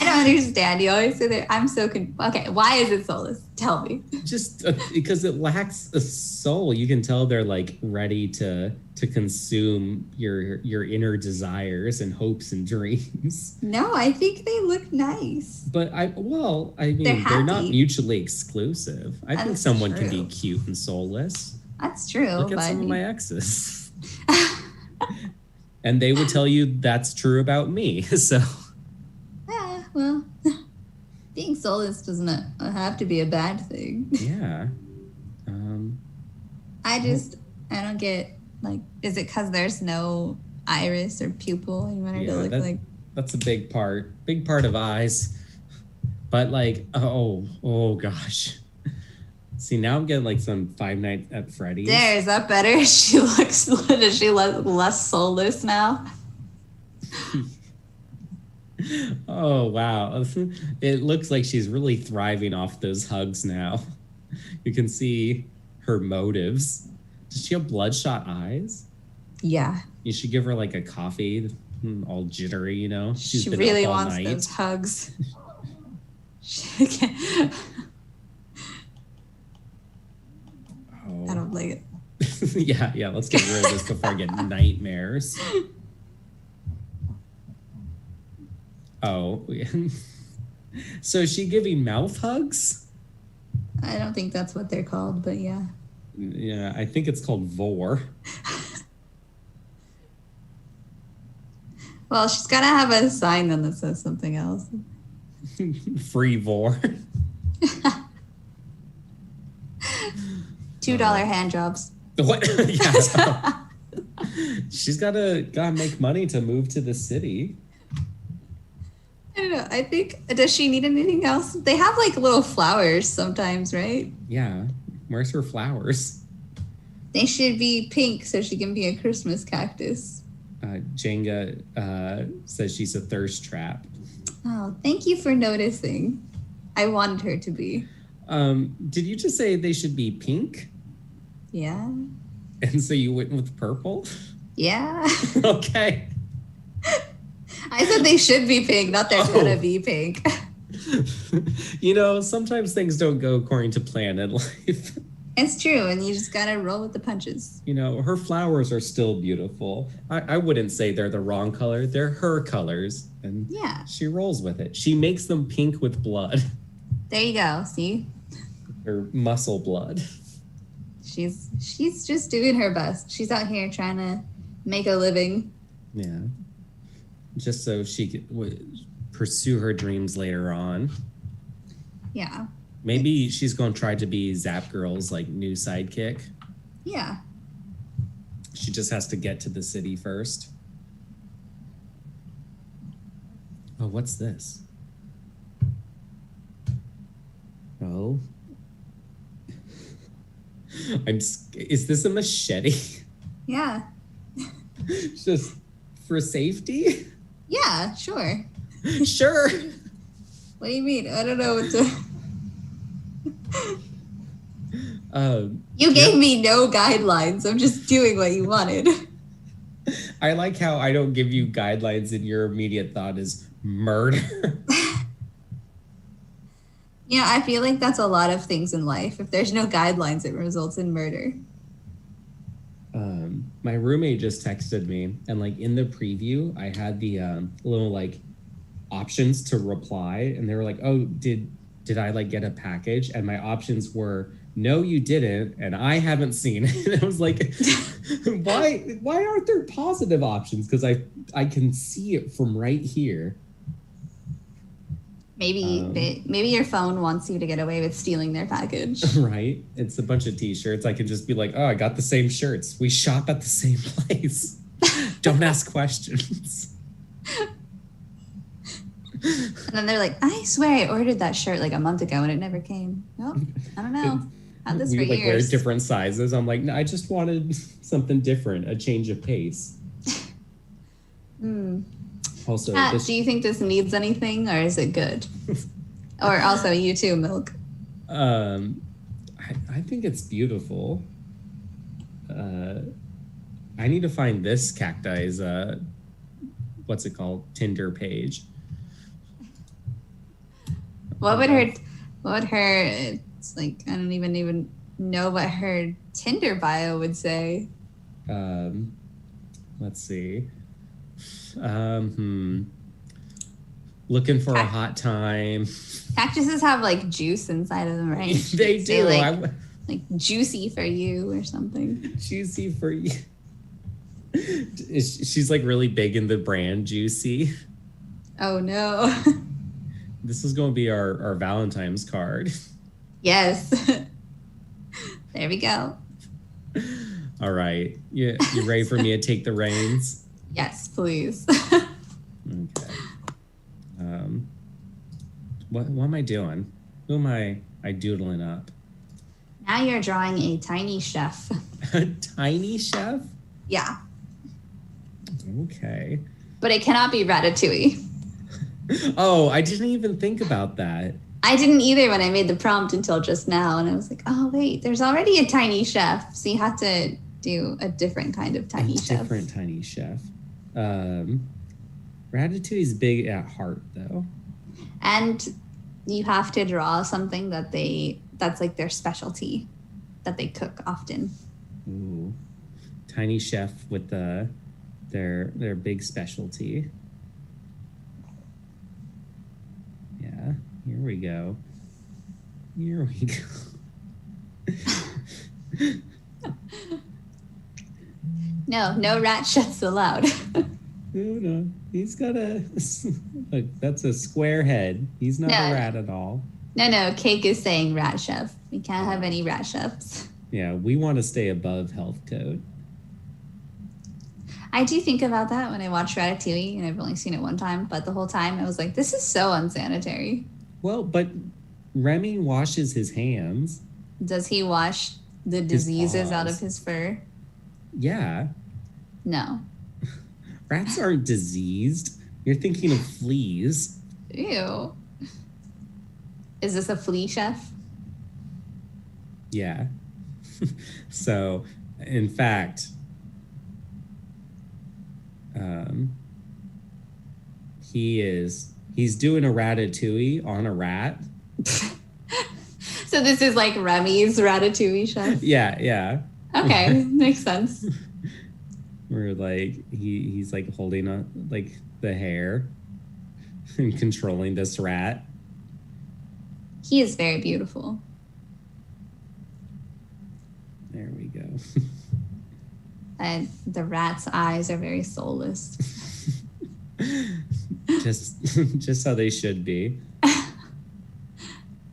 I don't understand. You always say that. I'm so okay. Why is it soulless? Tell me. Just because it lacks a soul. You can tell they're like ready to consume your inner desires and hopes and dreams. No, I think they look nice. But I mean they're not mutually exclusive. I think someone can be cute and soulless. That's true. Look at some of my exes. And they would tell you that's true about me. So well, being soulless doesn't have to be a bad thing. Yeah. I don't get, like, is it because there's no iris or pupil? You want her to look like... That's a big part of eyes. But like, oh gosh. See, now I'm getting like some Five Nights at Freddy's. There, is that better? Does she look less soulless now? Oh, wow. It looks like she's really thriving off those hugs now. You can see her motives. Does she have bloodshot eyes? Yeah. You should give her like a coffee, all jittery, you know? She really wants those hugs. I don't like it. Yeah, let's get rid of this before I get nightmares. Oh, so is she giving mouth hugs? I don't think that's what they're called, but yeah. Yeah, I think it's called vor. Well, she's got to have a sign then that says something else. Free vor. $2 hand jobs. What? Yeah. She's gotta make money to move to the city. I don't know. I think, does she need anything else? They have like little flowers sometimes, right? Yeah. Where's her flowers? They should be pink so she can be a Christmas cactus. Jenga says she's a thirst trap. Oh, thank you for noticing. I wanted her to be. Did you just say they should be pink? Yeah. And so you went with purple? Yeah. Okay. I said they should be pink, not they're gonna be pink. You know, sometimes things don't go according to plan in life. It's true, and you just gotta roll with the punches. You know, her flowers are still beautiful. I wouldn't say they're the wrong color. They're her colors. And yeah, she rolls with it. She makes them pink with blood. There you go, see? Her muscle blood. She's just doing her best. She's out here trying to make a living. Yeah. Just so she could pursue her dreams later on. Yeah. Maybe she's going to try to be Zap Girl's like new sidekick. Yeah. She just has to get to the city first. Oh, what's this? Oh. Is this a machete? Yeah. Just for safety? Yeah, sure. Sure. What do you mean? I don't know what to... You gave me no guidelines. I'm just doing what you wanted. I like how I don't give you guidelines and your immediate thought is murder. You know, I feel like that's a lot of things in life. If there's no guidelines, it results in murder. My roommate just texted me, and like in the preview, I had the little like options to reply, and they were like, "Oh, did I like get a package?" And my options were, "No, you didn't," and "I haven't seen it." And I was like, why aren't there positive options? Because I can see it from right here. Maybe your phone wants you to get away with stealing their package. Right? It's a bunch of t-shirts. I could just be like, "Oh, I got the same shirts. We shop at the same place." Don't ask questions. And then they're like, "I swear I ordered that shirt like a month ago and it never came." Nope, I don't know. Had this for we like years. wear different sizes. I'm like, "No, I just wanted something different, a change of pace." Also, do you think this needs anything, or is it good? Or also you too, Milk. I think it's beautiful. I need to find this cacti's what's it called? Tinder page. What would her it's like, I don't even know what her Tinder bio would say. Let's see. Looking for a hot time. Cactuses have like juice inside of them, right? They do. Like juicy for you or something. Juicy for you. She's like really big in the brand Juicy. Oh no. This is going to be our Valentine's card. Yes. There we go. All right. You ready for me to take the reins? Yes, please. Okay. What am I doing? Who am I doodling up? Now you're drawing a tiny chef. A tiny chef? Yeah. Okay. But it cannot be Ratatouille. Oh, I didn't even think about that. I didn't either when I made the prompt until just now. And I was like, oh, wait, there's already a tiny chef. So you have to do a different kind of tiny chef. Different tiny chef. Ratatouille's big at heart, though. And you have to draw something that's like their specialty that they cook often. Ooh. Tiny chef with their big specialty. Yeah, here we go. Here we go. No rat chefs allowed. No, he's got look, that's a square head. He's not a rat at all. No, Cake is saying rat chef. We can't have any rat chefs. Yeah, we want to stay above health code. I do think about that when I watch Ratatouille, and I've only seen it one time, but the whole time I was like, this is so unsanitary. Well, but Remy washes his hands. Does he wash the diseases out of his fur? Yeah. No. Rats aren't diseased. You're thinking of fleas. Ew. Is this a flea chef? Yeah. So, in fact, he's doing a ratatouille on a rat. So this is like Remy's Ratatouille chef? Yeah. Okay, makes sense. Where like he's like holding like the hair and controlling this rat. He is very beautiful. There we go. And the rat's eyes are very soulless. just how they should be.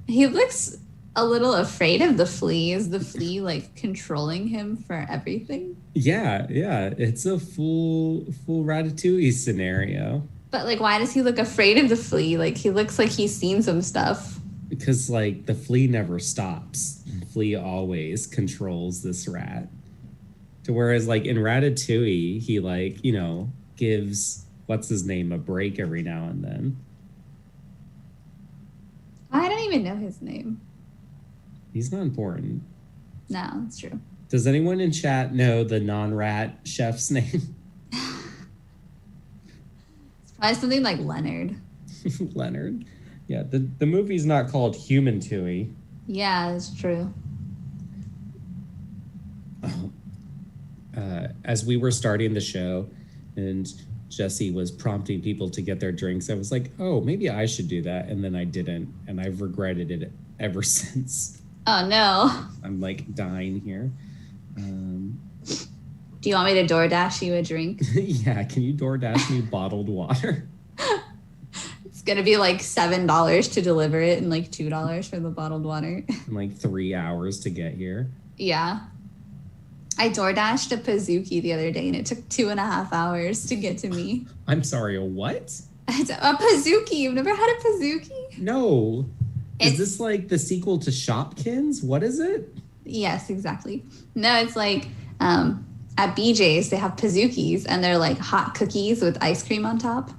He looks a little afraid of the flea. Is the flea like controlling him for everything? Yeah. It's a full Ratatouille scenario. But like, why does he look afraid of the flea? Like, he looks like he's seen some stuff. Because like the flea never stops. The flea always controls this rat. To whereas like in Ratatouille, he like, gives what's his name a break every now and then. I don't even know his name. He's not important. No, that's true. Does anyone in chat know the non-rat chef's name? It's probably something like Leonard. Leonard. Yeah, the movie's not called Human Tooie. Yeah, that's true. As we were starting the show and Jesse was prompting people to get their drinks, I was like, oh, maybe I should do that. And then I didn't. And I've regretted it ever since. Oh, no. I'm like dying here. Do you want me to DoorDash you a drink? Yeah, can you DoorDash me bottled water? It's going to be like $7 to deliver it and like $2 for the bottled water. And like 3 hours to get here. Yeah. I DoorDashed a Pizookie the other day and it took 2.5 hours to get to me. I'm sorry, a what? A Pizookie. You've never had a Pizookie? No. Is this like the sequel to Shopkins? What is it? Yes, exactly. No, it's like at BJ's, they have Pizookies and they're like hot cookies with ice cream on top.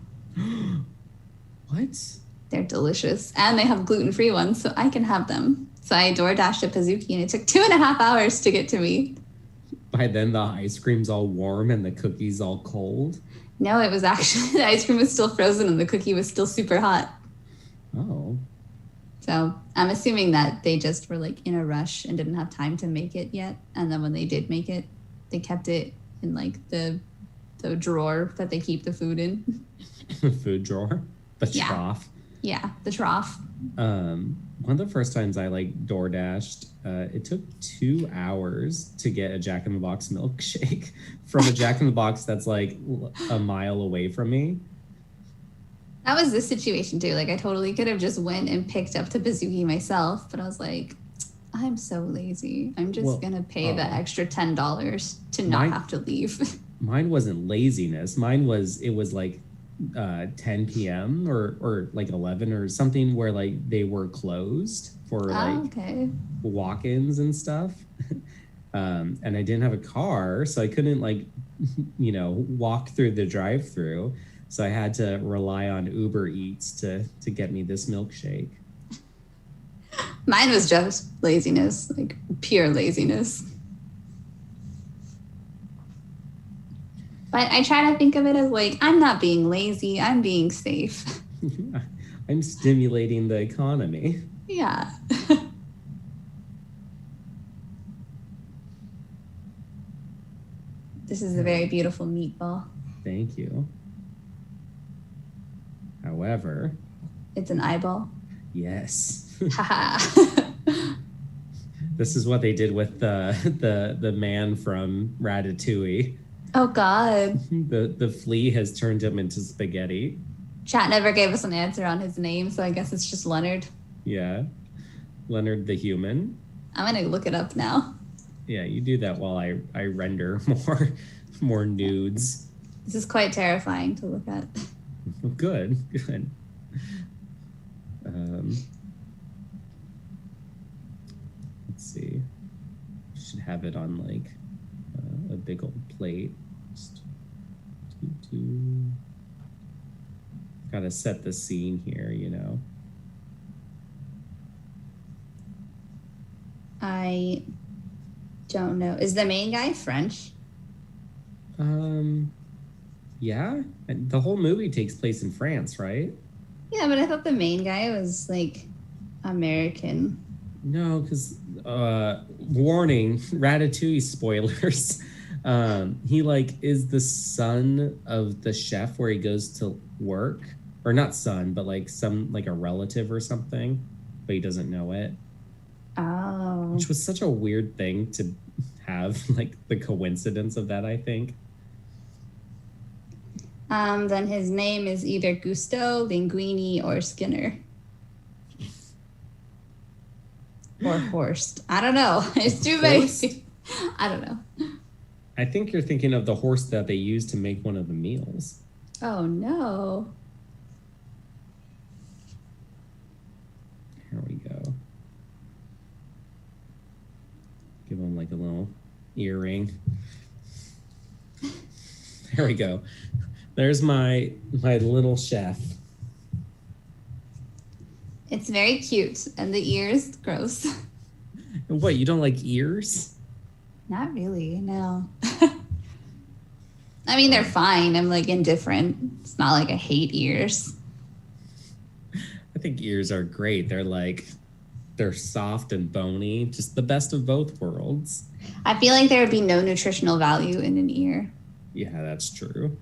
What? They're delicious. And they have gluten-free ones, so I can have them. So I DoorDashed a Pizookie and it took 2.5 hours to get to me. By then the ice cream's all warm and the cookie's all cold? No, it was actually, the ice cream was still frozen and the cookie was still super hot. Oh. So I'm assuming that they just were like in a rush and didn't have time to make it yet. And then when they did make it, they kept it in like the drawer that they keep the food in. The food drawer? The trough? Yeah, the trough. One of the first times I like DoorDashed, it took 2 hours to get a Jack in the Box milkshake from a Jack in the Box that's like a mile away from me. That was this situation too. Like I totally could have just went and picked up the Pizookie myself, but I was like, I'm so lazy. I'm just gonna pay the extra $10 to not have to leave. Mine wasn't laziness. It was like 10 p.m. or like 11 or something, where like they were closed for like walk-ins and stuff. And I didn't have a car, so I couldn't like walk through the drive-through. So I had to rely on Uber Eats to get me this milkshake. Mine was just laziness, like pure laziness. But I try to think of it as like, I'm not being lazy, I'm being safe. I'm stimulating the economy. Yeah. This is a very beautiful meatball. Thank you. However, it's an eyeball. Yes. Haha. This is what they did with the man from Ratatouille. Oh God. The flea has turned him into spaghetti. Chat never gave us an answer on his name, so I guess it's just Leonard. Yeah. Leonard the human. I'm gonna look it up now. Yeah, you do that while I render more nudes. This is quite terrifying to look at. Good. Let's see. Should have it on like a big old plate. Just gotta set the scene here, I don't know. Is the main guy French? Yeah. And the whole movie takes place in France, right? Yeah, but I thought the main guy was like American. No, because warning, Ratatouille spoilers. He like is the son of the chef where he goes to work, or not son, but like a relative or something, but he doesn't know it. Oh. Which was such a weird thing to have, like the coincidence of that, I think. Then his name is either Gusto, Linguini, or Skinner. Or Horst. I don't know. It's too many. I don't know. I think you're thinking of the horse that they used to make one of the meals. Oh, no. Here we go. Give him like a little earring. There we go. There's my little chef. It's very cute, and the ears, gross. What, you don't like ears? Not really, no. I mean, they're fine. I'm like indifferent. It's not like I hate ears. I think ears are great. They're soft and bony, just the best of both worlds. I feel like there would be no nutritional value in an ear. Yeah, that's true.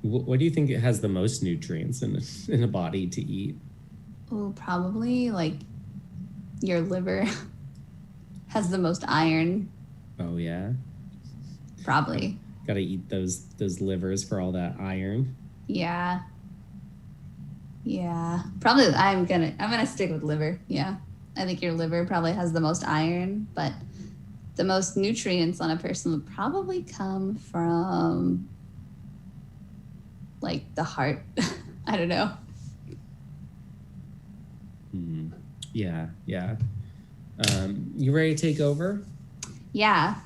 What do you think it has the most nutrients in a body to eat? Oh, probably like your liver has the most iron. Oh yeah. Probably. Got to eat those livers for all that iron. Yeah. Yeah. Probably I'm gonna stick with liver. Yeah. I think your liver probably has the most iron, but the most nutrients on a person would probably come from like the heart. I don't know. Yeah. You ready to take over? Yeah.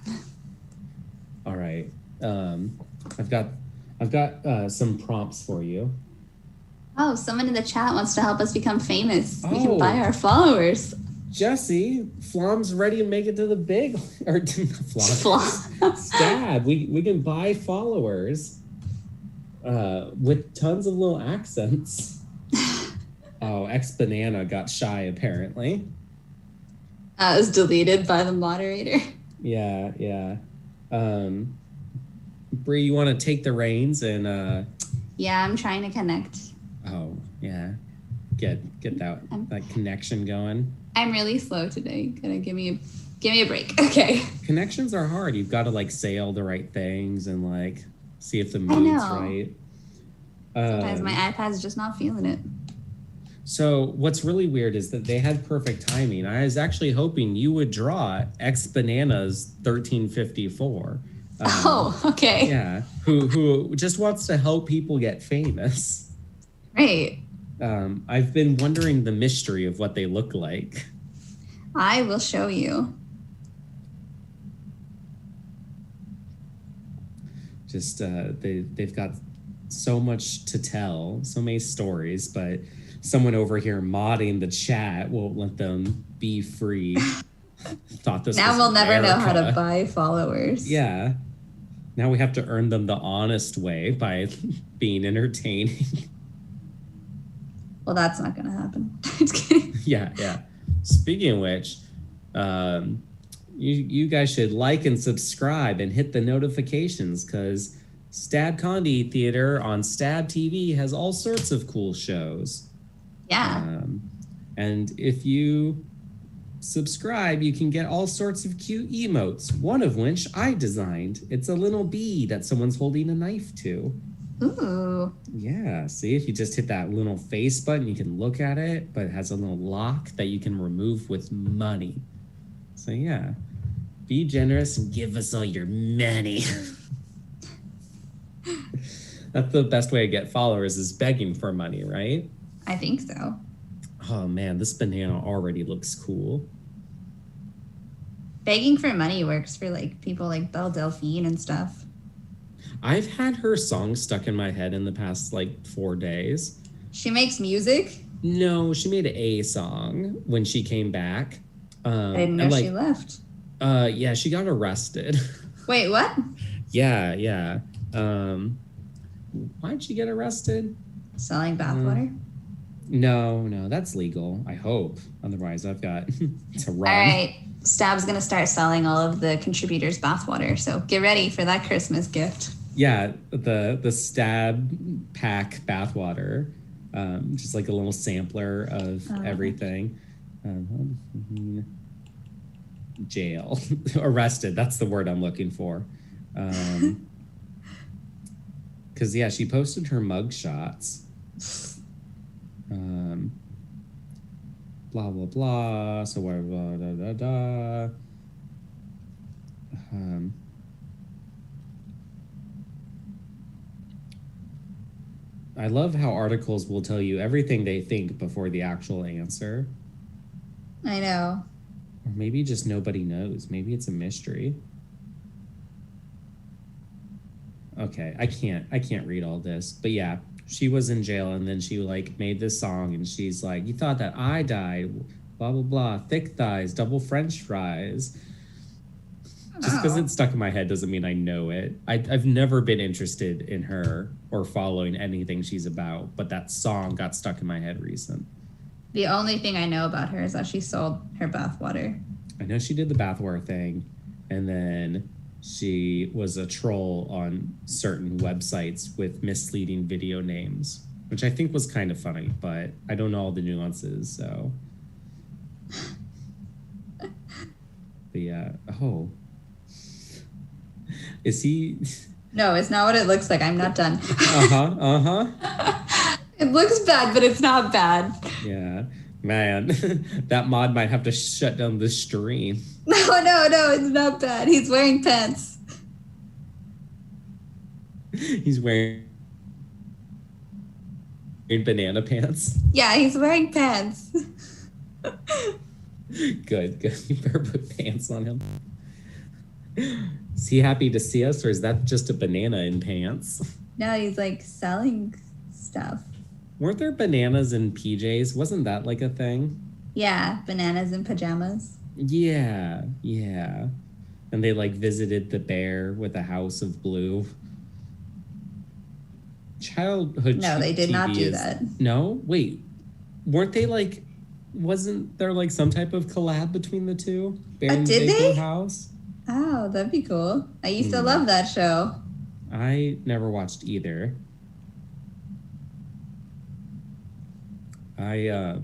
All right. I've got some prompts for you. Oh, someone in the chat wants to help us become famous. We can buy our followers. Jesse, Flom's ready to make it to the big or Stab. We can buy followers with tons of little accents. Oh, X-Banana got shy apparently. It was deleted by the moderator. Yeah. Bree, you want to take the reins and Yeah, I'm trying to connect. Oh, yeah. Get that connection going. I'm really slow today. Gonna give me a break. Okay. Connections are hard. You've got to like say all the right things and like see if the mood's right. Sometimes my iPad's just not feeling it. So what's really weird is that they had perfect timing. I was actually hoping you would draw X Bananas 1354. Okay. Yeah, who just wants to help people get famous. Right. I've been wondering the mystery of what they look like. I will show you. Just they've got so much to tell, so many stories, but someone over here modding the chat won't let them be free. Thought this now was we'll never know how to America. buy followers. Yeah. Now we have to earn them the honest way by being entertaining. Well, that's not going to happen. Just kidding. Yeah. Speaking of which, you guys should like and subscribe and hit the notifications because Stab Comedy Theater on Stab TV has all sorts of cool shows. Yeah. And if you subscribe, you can get all sorts of cute emotes, one of which I designed. It's a little bee that someone's holding a knife to. Ooh. Yeah, see, if you just hit that little face button, you can look at it, but it has a little lock that you can remove with money. So yeah, be generous and give us all your money. That's the best way to get followers, is begging for money, right? I think so. Oh man, this banana already looks cool. Begging for money works for like people like Belle Delphine and stuff. I've had her song stuck in my head in the past like 4 days. She makes music? No, she made a song when she came back. I didn't know she left. Yeah, she got arrested. Wait, what? Yeah. Why'd she get arrested? Selling bathwater? No, that's legal, I hope. Otherwise, I've got to run. All right. Stab's going to start selling all of the contributors' bathwater, so get ready for that Christmas gift. Yeah, the Stab pack bathwater, just like a little sampler of everything. Jail. Arrested, that's the word I'm looking for. Because, yeah, she posted her mug shots. Blah, blah, blah. So, blah, blah, da. I love how articles will tell you everything they think before the actual answer. I know. Or maybe just nobody knows. Maybe it's a mystery. Okay, I can't read all this. But yeah, she was in jail and then she like made this song and she's like, you thought that I died, blah, blah, blah, thick thighs, double French fries. Just because it's stuck in my head doesn't mean I know it. I've never been interested in her or following anything she's about, but that song got stuck in my head recent. The only thing I know about her is that she sold her bathwater. I know she did the bathwater thing, and then she was a troll on certain websites with misleading video names, which I think was kind of funny, but I don't know all the nuances, so. But yeah, Is he? No, it's not what it looks like. I'm not done. It looks bad, but it's not bad. Yeah. Man, that mod might have to shut down the stream. No, it's not bad. He's wearing pants. He's wearing banana pants. Yeah, he's wearing pants. Good. You better put pants on him. Is he happy to see us, or is that just a banana in pants? No, he's like selling stuff. Weren't there bananas in PJs? Wasn't that like a thing? Yeah, bananas in pajamas. Yeah. And they like visited the bear with a house of blue. Childhood. No, they did not do is... that. No? Wait. Weren't they like... Wasn't there like some type of collab between the two? Bear and did Big they? Blue House? Oh, that'd be cool. I used to love that show. I never watched either. I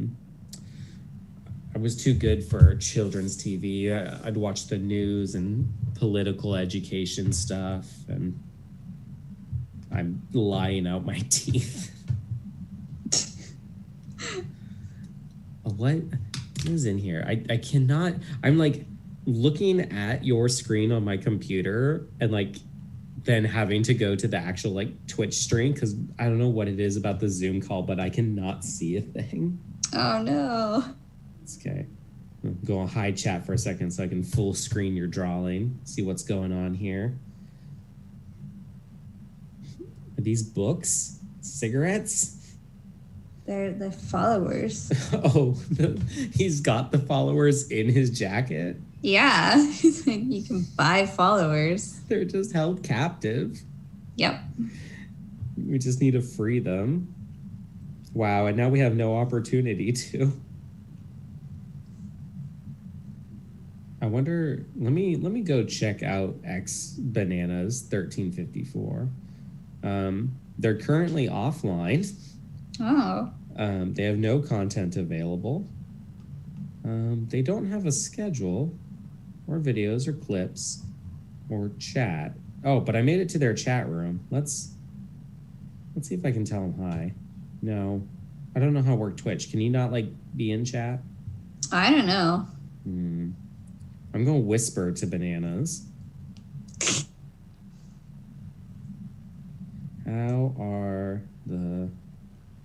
was too good for children's TV. I'd watch the news and political education stuff, and I'm lying out my teeth. What is in here? I cannot. I'm like looking at your screen on my computer and like then having to go to the actual like Twitch stream because I don't know what it is about the Zoom call, but I cannot see a thing. Oh no. It's okay. I'll go on high chat for a second so I can full screen your drawing, see what's going on here. Are these books? Cigarettes? They're the followers. Oh, he's got the followers in his jacket. Yeah, you can buy followers. They're just held captive. Yep. We just need to free them. Wow, and now we have no opportunity to. I wonder, let me go check out X Bananas 1354. They're currently offline. Oh. They have no content available. They don't have a schedule or videos or clips or chat. Oh, but I made it to their chat room. Let's see if I can tell them hi. No, I don't know how to work Twitch. Can you not like be in chat? I don't know. I'm going to whisper to Bananas. How are the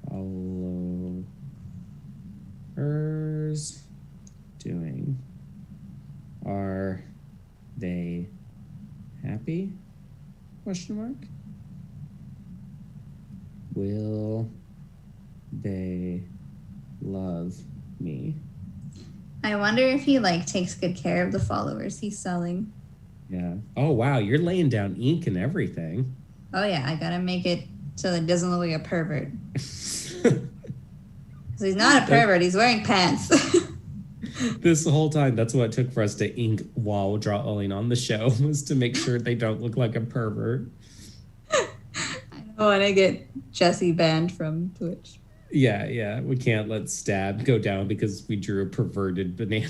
followers doing? Are they happy? Question mark. Will they love me? I wonder if he like takes good care of the followers he's selling. Yeah. Oh wow, you're laying down ink and everything. Oh yeah, I gotta make it so it doesn't look like a pervert. So he's not a pervert, he's wearing pants. This whole time, that's what it took for us to ink while drawing on the show, was to make sure they don't look like a pervert. I don't want to get Jesse banned from Twitch. Yeah, we can't let Stab go down because we drew a perverted banana.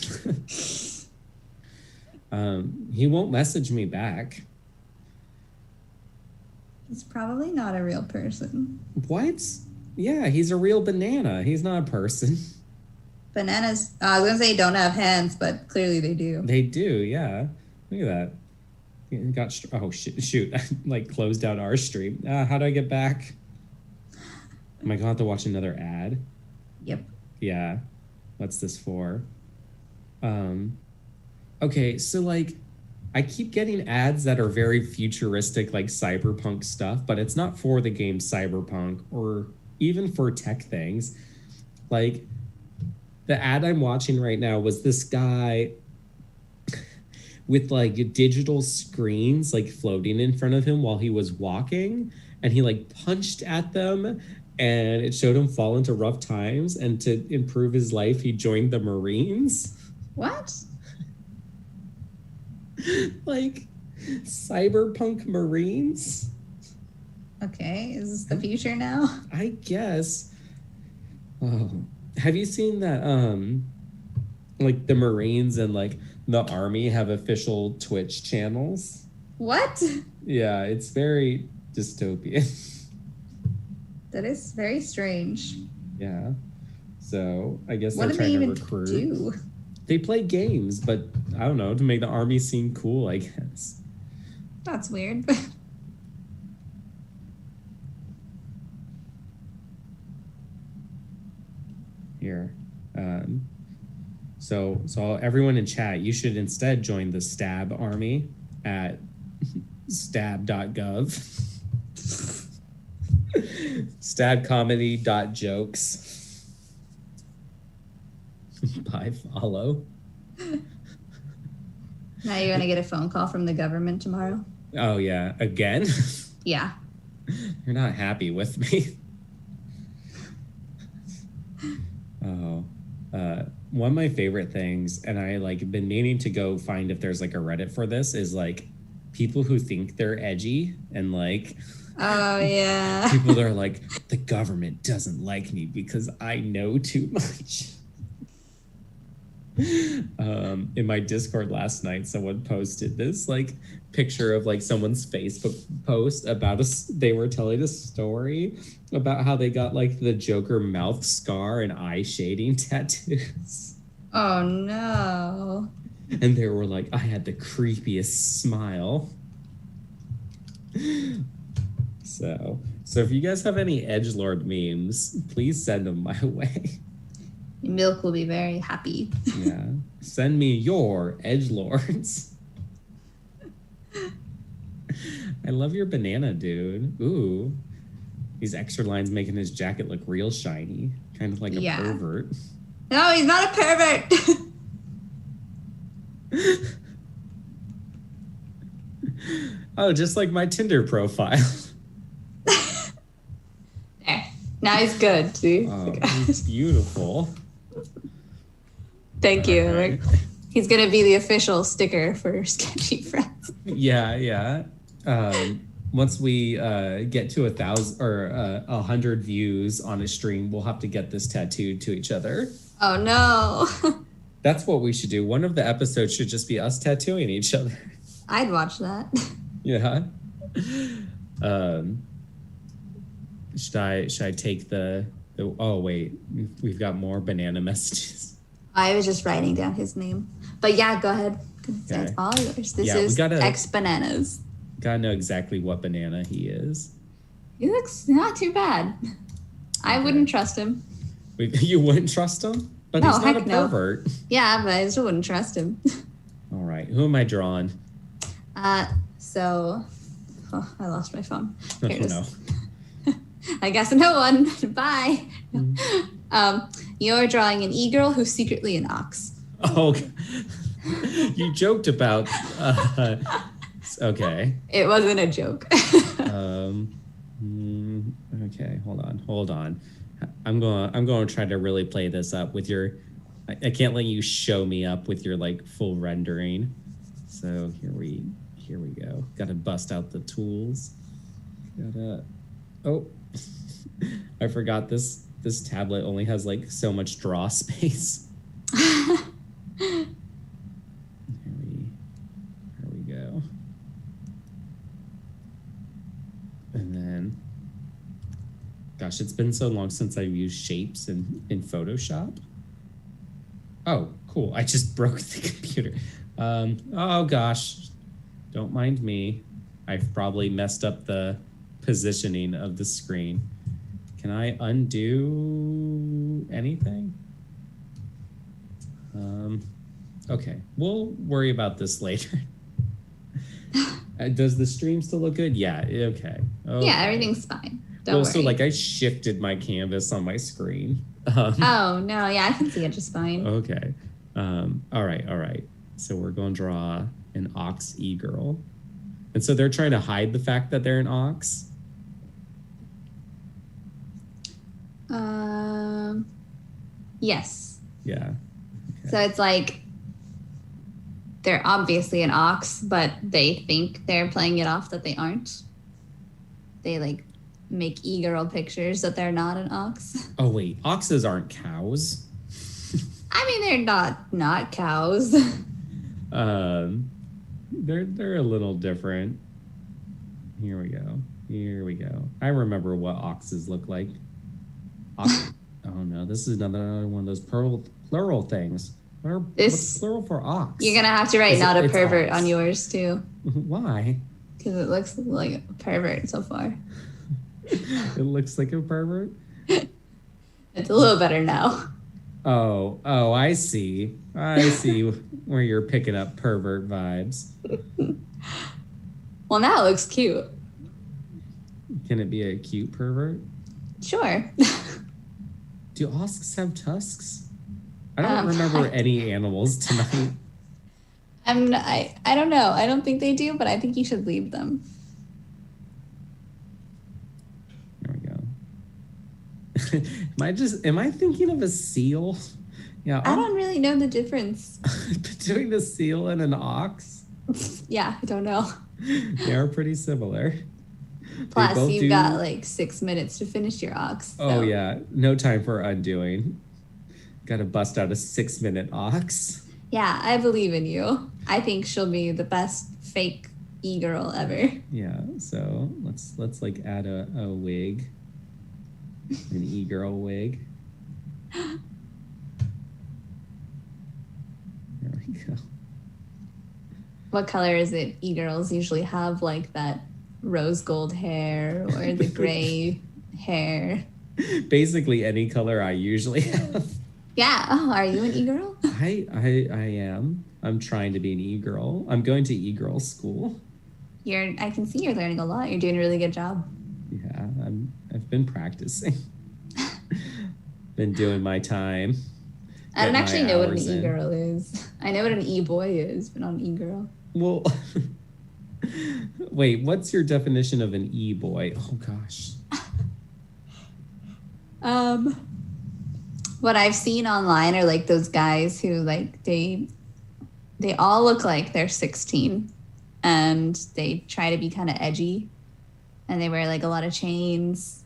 He won't message me back. He's probably not a real person. What? Yeah, he's a real banana. He's not a person. Bananas, I was going to say don't have hands, but clearly they do. They do, yeah. Look at that. It got shoot. I like closed out our stream. How do I get back? Am I going to have to watch another ad? Yep. Yeah. What's this for? Okay, so like I keep getting ads that are very futuristic, like cyberpunk stuff, but it's not for the game Cyberpunk or even for tech things. Like the ad I'm watching right now was this guy with like digital screens like floating in front of him while he was walking, and he like punched at them and it showed him fall into rough times, and to improve his life he joined the Marines. What? Like cyberpunk Marines? Okay, is this the future now? I guess. Oh, have you seen that like the Marines and like the Army have official Twitch channels? What? Yeah, it's very dystopian. That is very strange. Yeah. So I guess What they're do they trying even to recruit. do? They play games, but I don't know, to make the Army seem cool, I guess. That's weird. Here. So everyone in chat, you should instead join the Stab Army at stab.gov. Stabcomedy.jokes. Buy follow. Now you're going to get a phone call from the government tomorrow? Oh, yeah. Again? Yeah. You're not happy with me. Oh. One of my favorite things, and I like been meaning to go find if there's like a Reddit for this, is like people who think they're edgy and like... Oh, yeah. People that are like, the government doesn't like me because I know too much. In my Discord last night, someone posted this like picture of like someone's Facebook post about they were telling a story about how they got like the Joker mouth scar and eye shading tattoos. Oh, no. And they were like, I had the creepiest smile. So if you guys have any edgelord memes, please send them my way. Milk will be very happy. Yeah. Send me your edgelords. I love your banana, dude. Ooh. These extra lines making his jacket look real shiny. Kind of like a pervert. No, he's not a pervert. Oh, just like my Tinder profile. There. Now he's good, see? Oh, he's beautiful. Thank you. Right. He's going to be the official sticker for Sketchy Friends. Yeah. Once we get to 1,000 or 100 views on a stream, we'll have to get this tattooed to each other. Oh, no. That's what we should do. One of the episodes should just be us tattooing each other. I'd watch that. Yeah. Should I take the oh wait, we've got more banana messages. I was just writing down his name. But yeah, go ahead. Okay. It's all yours. This is X Bananas. Gotta know exactly what banana he is. He looks not too bad. Okay. I wouldn't trust him. You wouldn't trust him? But no, he's not a pervert. No. Yeah, but I still wouldn't trust him. All right. Who am I drawing? I lost my phone. Here it is. No. I guess no one. Bye. You're drawing an e-girl who's secretly an ox. Oh, you joked about. Okay. It wasn't a joke. Okay. Hold on. I'm going to try to really play this up with your. I can't let you show me up with your like full rendering. So here we go. Got to bust out the tools. Oh, I forgot this tablet only has like so much draw space. Here we go. And then, gosh, it's been so long since I've used shapes in Photoshop. Oh, cool. I just broke the computer. Oh gosh, don't mind me. I've probably messed up the positioning of the screen. Can I undo anything? Okay, we'll worry about this later. Does the stream still look good? Yeah, okay. Yeah, everything's fine. Don't worry. So like I shifted my canvas on my screen. Oh, no, yeah, I can see it just fine. Okay. All right. So we're going to draw an ox e-girl. And so they're trying to hide the fact that they're an ox? Yes. Yeah. Okay. So it's like they're obviously an ox, but they think they're playing it off that they aren't. They like make e-girl pictures that they're not an ox. Oh wait, oxes aren't cows. I mean, they're not cows. They're a little different. Here we go. I remember what oxes look like. Oh no, this is another one of those plural things. What's plural for ox? You're gonna have to write not a pervert on yours too. Why? Because it looks like a pervert so far. It looks like a pervert? It's a little better now. Oh, I see where you're picking up pervert vibes. Well, now it looks cute. Can it be a cute pervert? Sure. Do osks have tusks? I don't remember any animals tonight. I don't know. I don't think they do, but I think you should leave them. There we go. Am I thinking of a seal? Yeah. I don't really know the difference between a seal and an ox. Yeah, I don't know. They are pretty similar. Plus, you've got like 6 minutes to finish your ox. So. Oh yeah, no time for undoing. Got to bust out a 6-minute ox. Yeah, I believe in you. I think she'll be the best fake e-girl ever. Yeah, so let's like add a wig, an e-girl wig. There we go. What color is it? E-girls usually have like that rose gold hair or the gray hair. Basically any color I usually have. Yeah. Oh, are you an e-girl? I am. I'm trying to be an e-girl. I'm going to e-girl school. I can see you're learning a lot. You're doing a really good job. Yeah, I've been practicing. Been doing my time. I don't actually know what an e-girl is. I know what an e-boy is, but not an e-girl. Well, wait, what's your definition of an e-boy? Oh gosh. What I've seen online are like those guys who like they all look like they're 16 and they try to be kind of edgy and they wear like a lot of chains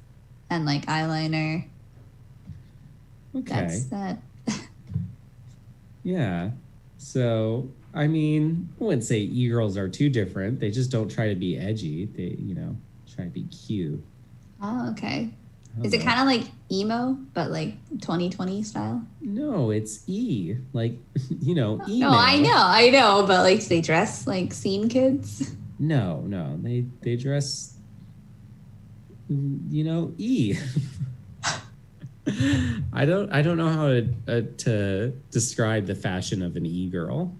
and like eyeliner. Okay. That's that. Yeah. So, I mean, I wouldn't say e-girls are too different. They just don't try to be edgy. They, try to be cute. Oh, okay. Is it kind of like emo, but like 2020 style? No, it's like, email. No, I know, but like, do they dress like scene kids? No, they dress, E. I don't know how to describe the fashion of an e-girl.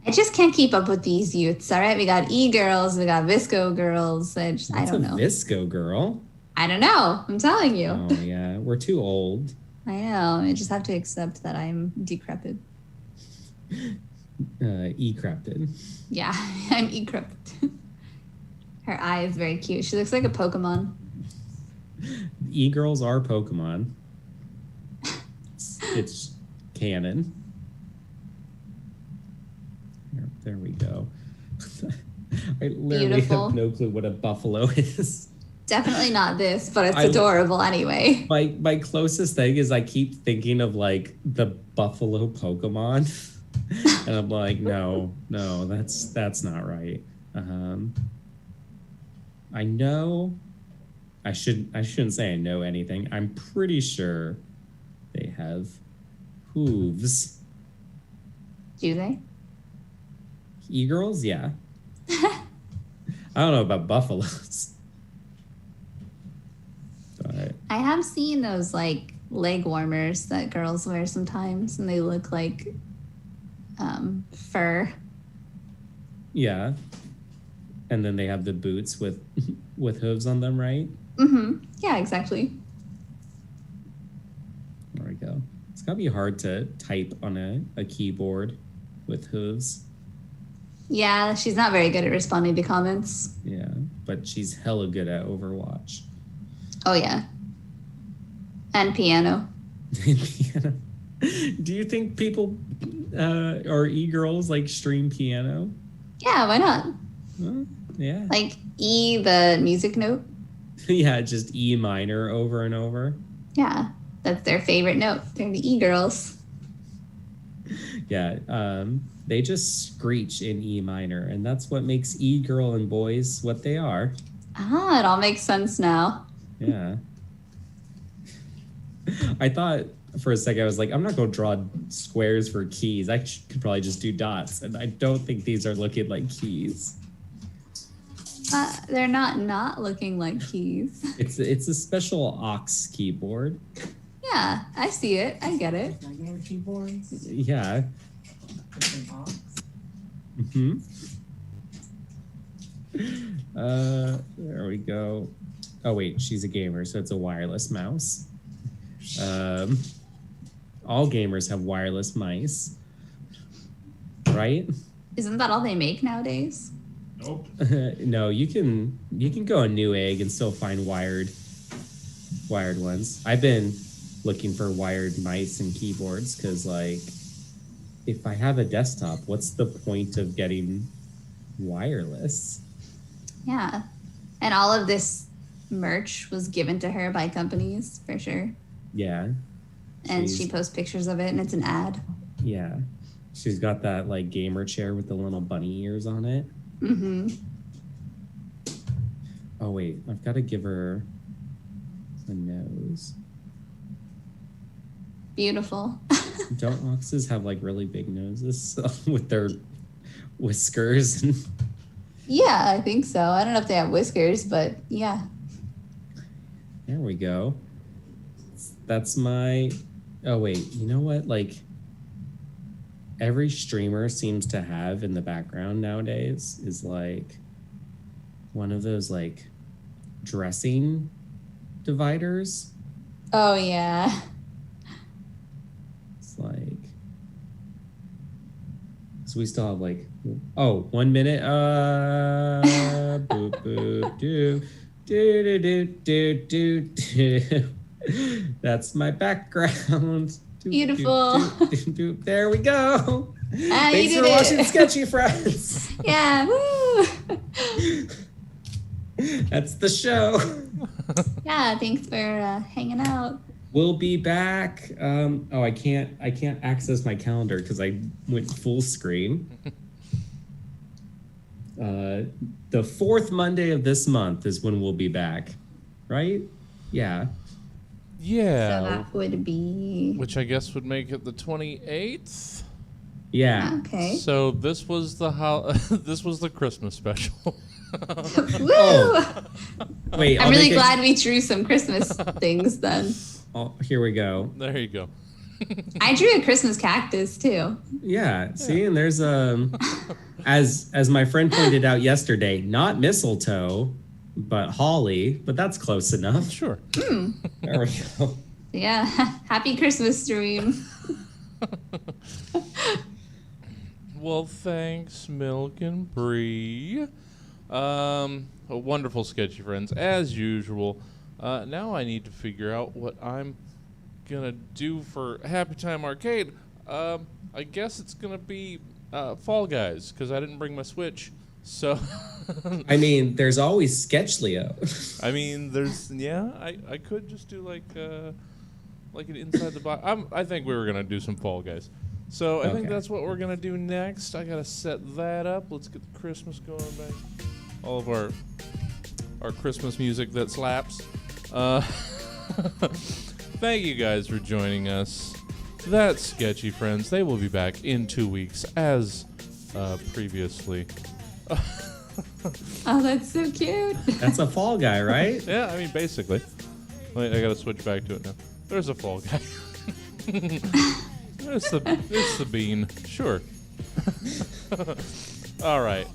I just can't keep up with these youths. All right, we got e-girls, we got visco girls. I don't know. Visco girl? I don't know. I'm telling you. Oh yeah, we're too old. I know. I just have to accept that I'm decrepit. E-crepted. Yeah, I'm e-crepit. Her eye is very cute. She looks like a Pokemon. E-girls are Pokemon. It's canon. There we go. I literally have no clue what a buffalo is. Definitely not this, but it's adorable anyway. My closest thing is I keep thinking of like the buffalo Pokemon. And I'm like, no, that's not right. I know I shouldn't say I know anything. I'm pretty sure they have hooves. Do they? E-girls, yeah. I don't know about buffaloes. But I have seen those like leg warmers that girls wear sometimes, and they look like fur. Yeah. And then they have the boots with hooves on them, right? Mm-hmm. Yeah, exactly. There we go. It's gotta be hard to type on a keyboard with hooves. Yeah, she's not very good at responding to comments. Yeah, but she's hella good at Overwatch. Oh, yeah. And piano. Piano. Do you think people or e-girls like stream piano? Yeah, why not? Well, yeah. Like E, the music note? Yeah, just E minor over and over. Yeah, that's their favorite note. They're the e-girls. Yeah, they just screech in E minor, and that's what makes e-girl and boys what they are. Ah, it all makes sense now. Yeah. I thought for a second, I was like, I'm not going to draw squares for keys. I could probably just do dots, and I don't think these are looking like keys. They're not looking like keys. It's a special aux keyboard. Yeah, I see it. I get it. Regular keyboards. Yeah. Different aux. Mm-hmm. There we go. Oh wait, she's a gamer, so it's a wireless mouse. All gamers have wireless mice, right? Isn't that all they make nowadays? Nope. No, you can go on Newegg and still find wired ones. I've been looking for wired mice and keyboards because, like, if I have a desktop, what's the point of getting wireless? Yeah. And all of this merch was given to her by companies, for sure. Yeah. And she posts pictures of it, and it's an ad. Yeah. She's got that, like, gamer chair with the little bunny ears on it. Mm-hmm. Oh, wait. I've got to give her a nose. Beautiful. Don't oxes have, like, really big noses with their whiskers. Yeah, I think so. I don't know if they have whiskers, but yeah. There we go. That's my... Oh, wait. You know what? Like, every streamer seems to have in the background nowadays is, like, one of those, like, dressing dividers. Oh, yeah. It's like... So we still have, like... Oh, 1 minute. Boop, boop, do. Do, do, do, do, do. That's my background. Beautiful. There we go. Thanks for watching Sketchy Friends. Yeah. Woo. That's the show. Yeah. Thanks for hanging out. We'll be back. I can't access my calendar because I went full screen. The fourth Monday of this month is when we'll be back, right? Yeah. Yeah. So that would be... Which I guess would make it the 28th. Yeah. Okay. So this was the this was the Christmas special. Woo! Oh. Wait, I'm really glad we drew some Christmas things then. Oh, here we go. There you go. I drew a Christmas cactus too. Yeah. See, and there's as my friend pointed out yesterday, not mistletoe, but holly. But that's close enough. Sure. There we go. Yeah. Happy Christmas stream. Well, thanks, Milk and Bree. A wonderful Sketchy Friends, as usual. Now I need to figure out what I'm gonna do for Happy Time Arcade. I guess it's gonna be Fall Guys, because I didn't bring my Switch. So, I mean, there's always Sketch Leo. I mean, I could just do like an inside the box. I think we were gonna do some Fall Guys. So I think that's what we're gonna do next. I gotta set that up. Let's get the Christmas going back. All of our Christmas music that slaps. Thank you guys for joining us. That's Sketchy Friends. They will be back in 2 weeks as previously. Oh, that's so cute. That's a Fall Guy, right? Yeah, I mean, basically. Wait, I gotta switch back to it now. There's a Fall Guy. It's the bean. Sure. All right.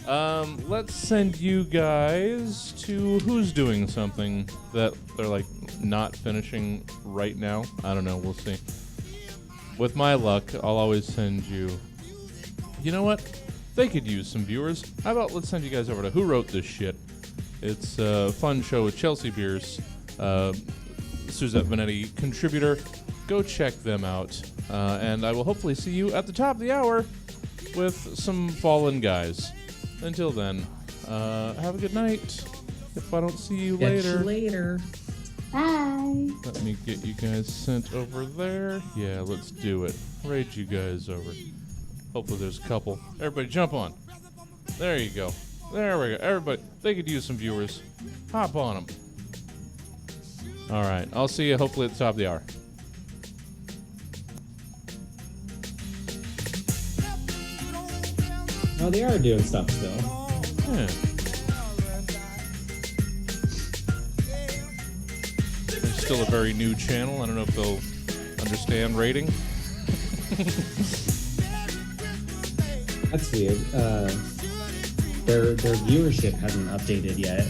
Let's send you guys to who's doing something that they're like not finishing right now. I don't know. We'll see. With my luck, I'll always send you. You know what? They could use some viewers. How about let's send you guys over to Who Wrote This Shit? It's a fun show with Chelsea Beers, Suzette Vanetti contributor. Go check them out. And I will hopefully see you at the top of the hour with some fallen guys. Until then, have a good night. If I don't see you Catch later. you later. Bye. Let me get you guys sent over there. Yeah, let's do it. Raid you guys over. Hopefully there's a couple. Everybody jump on. There you go. There we go. Everybody, they could use some viewers. Hop on them. All right. I'll see you hopefully at the top of the hour. Oh, they are doing stuff still. Yeah. It's still a very new channel. I don't know if they'll understand rating. That's weird. Their viewership hasn't updated yet.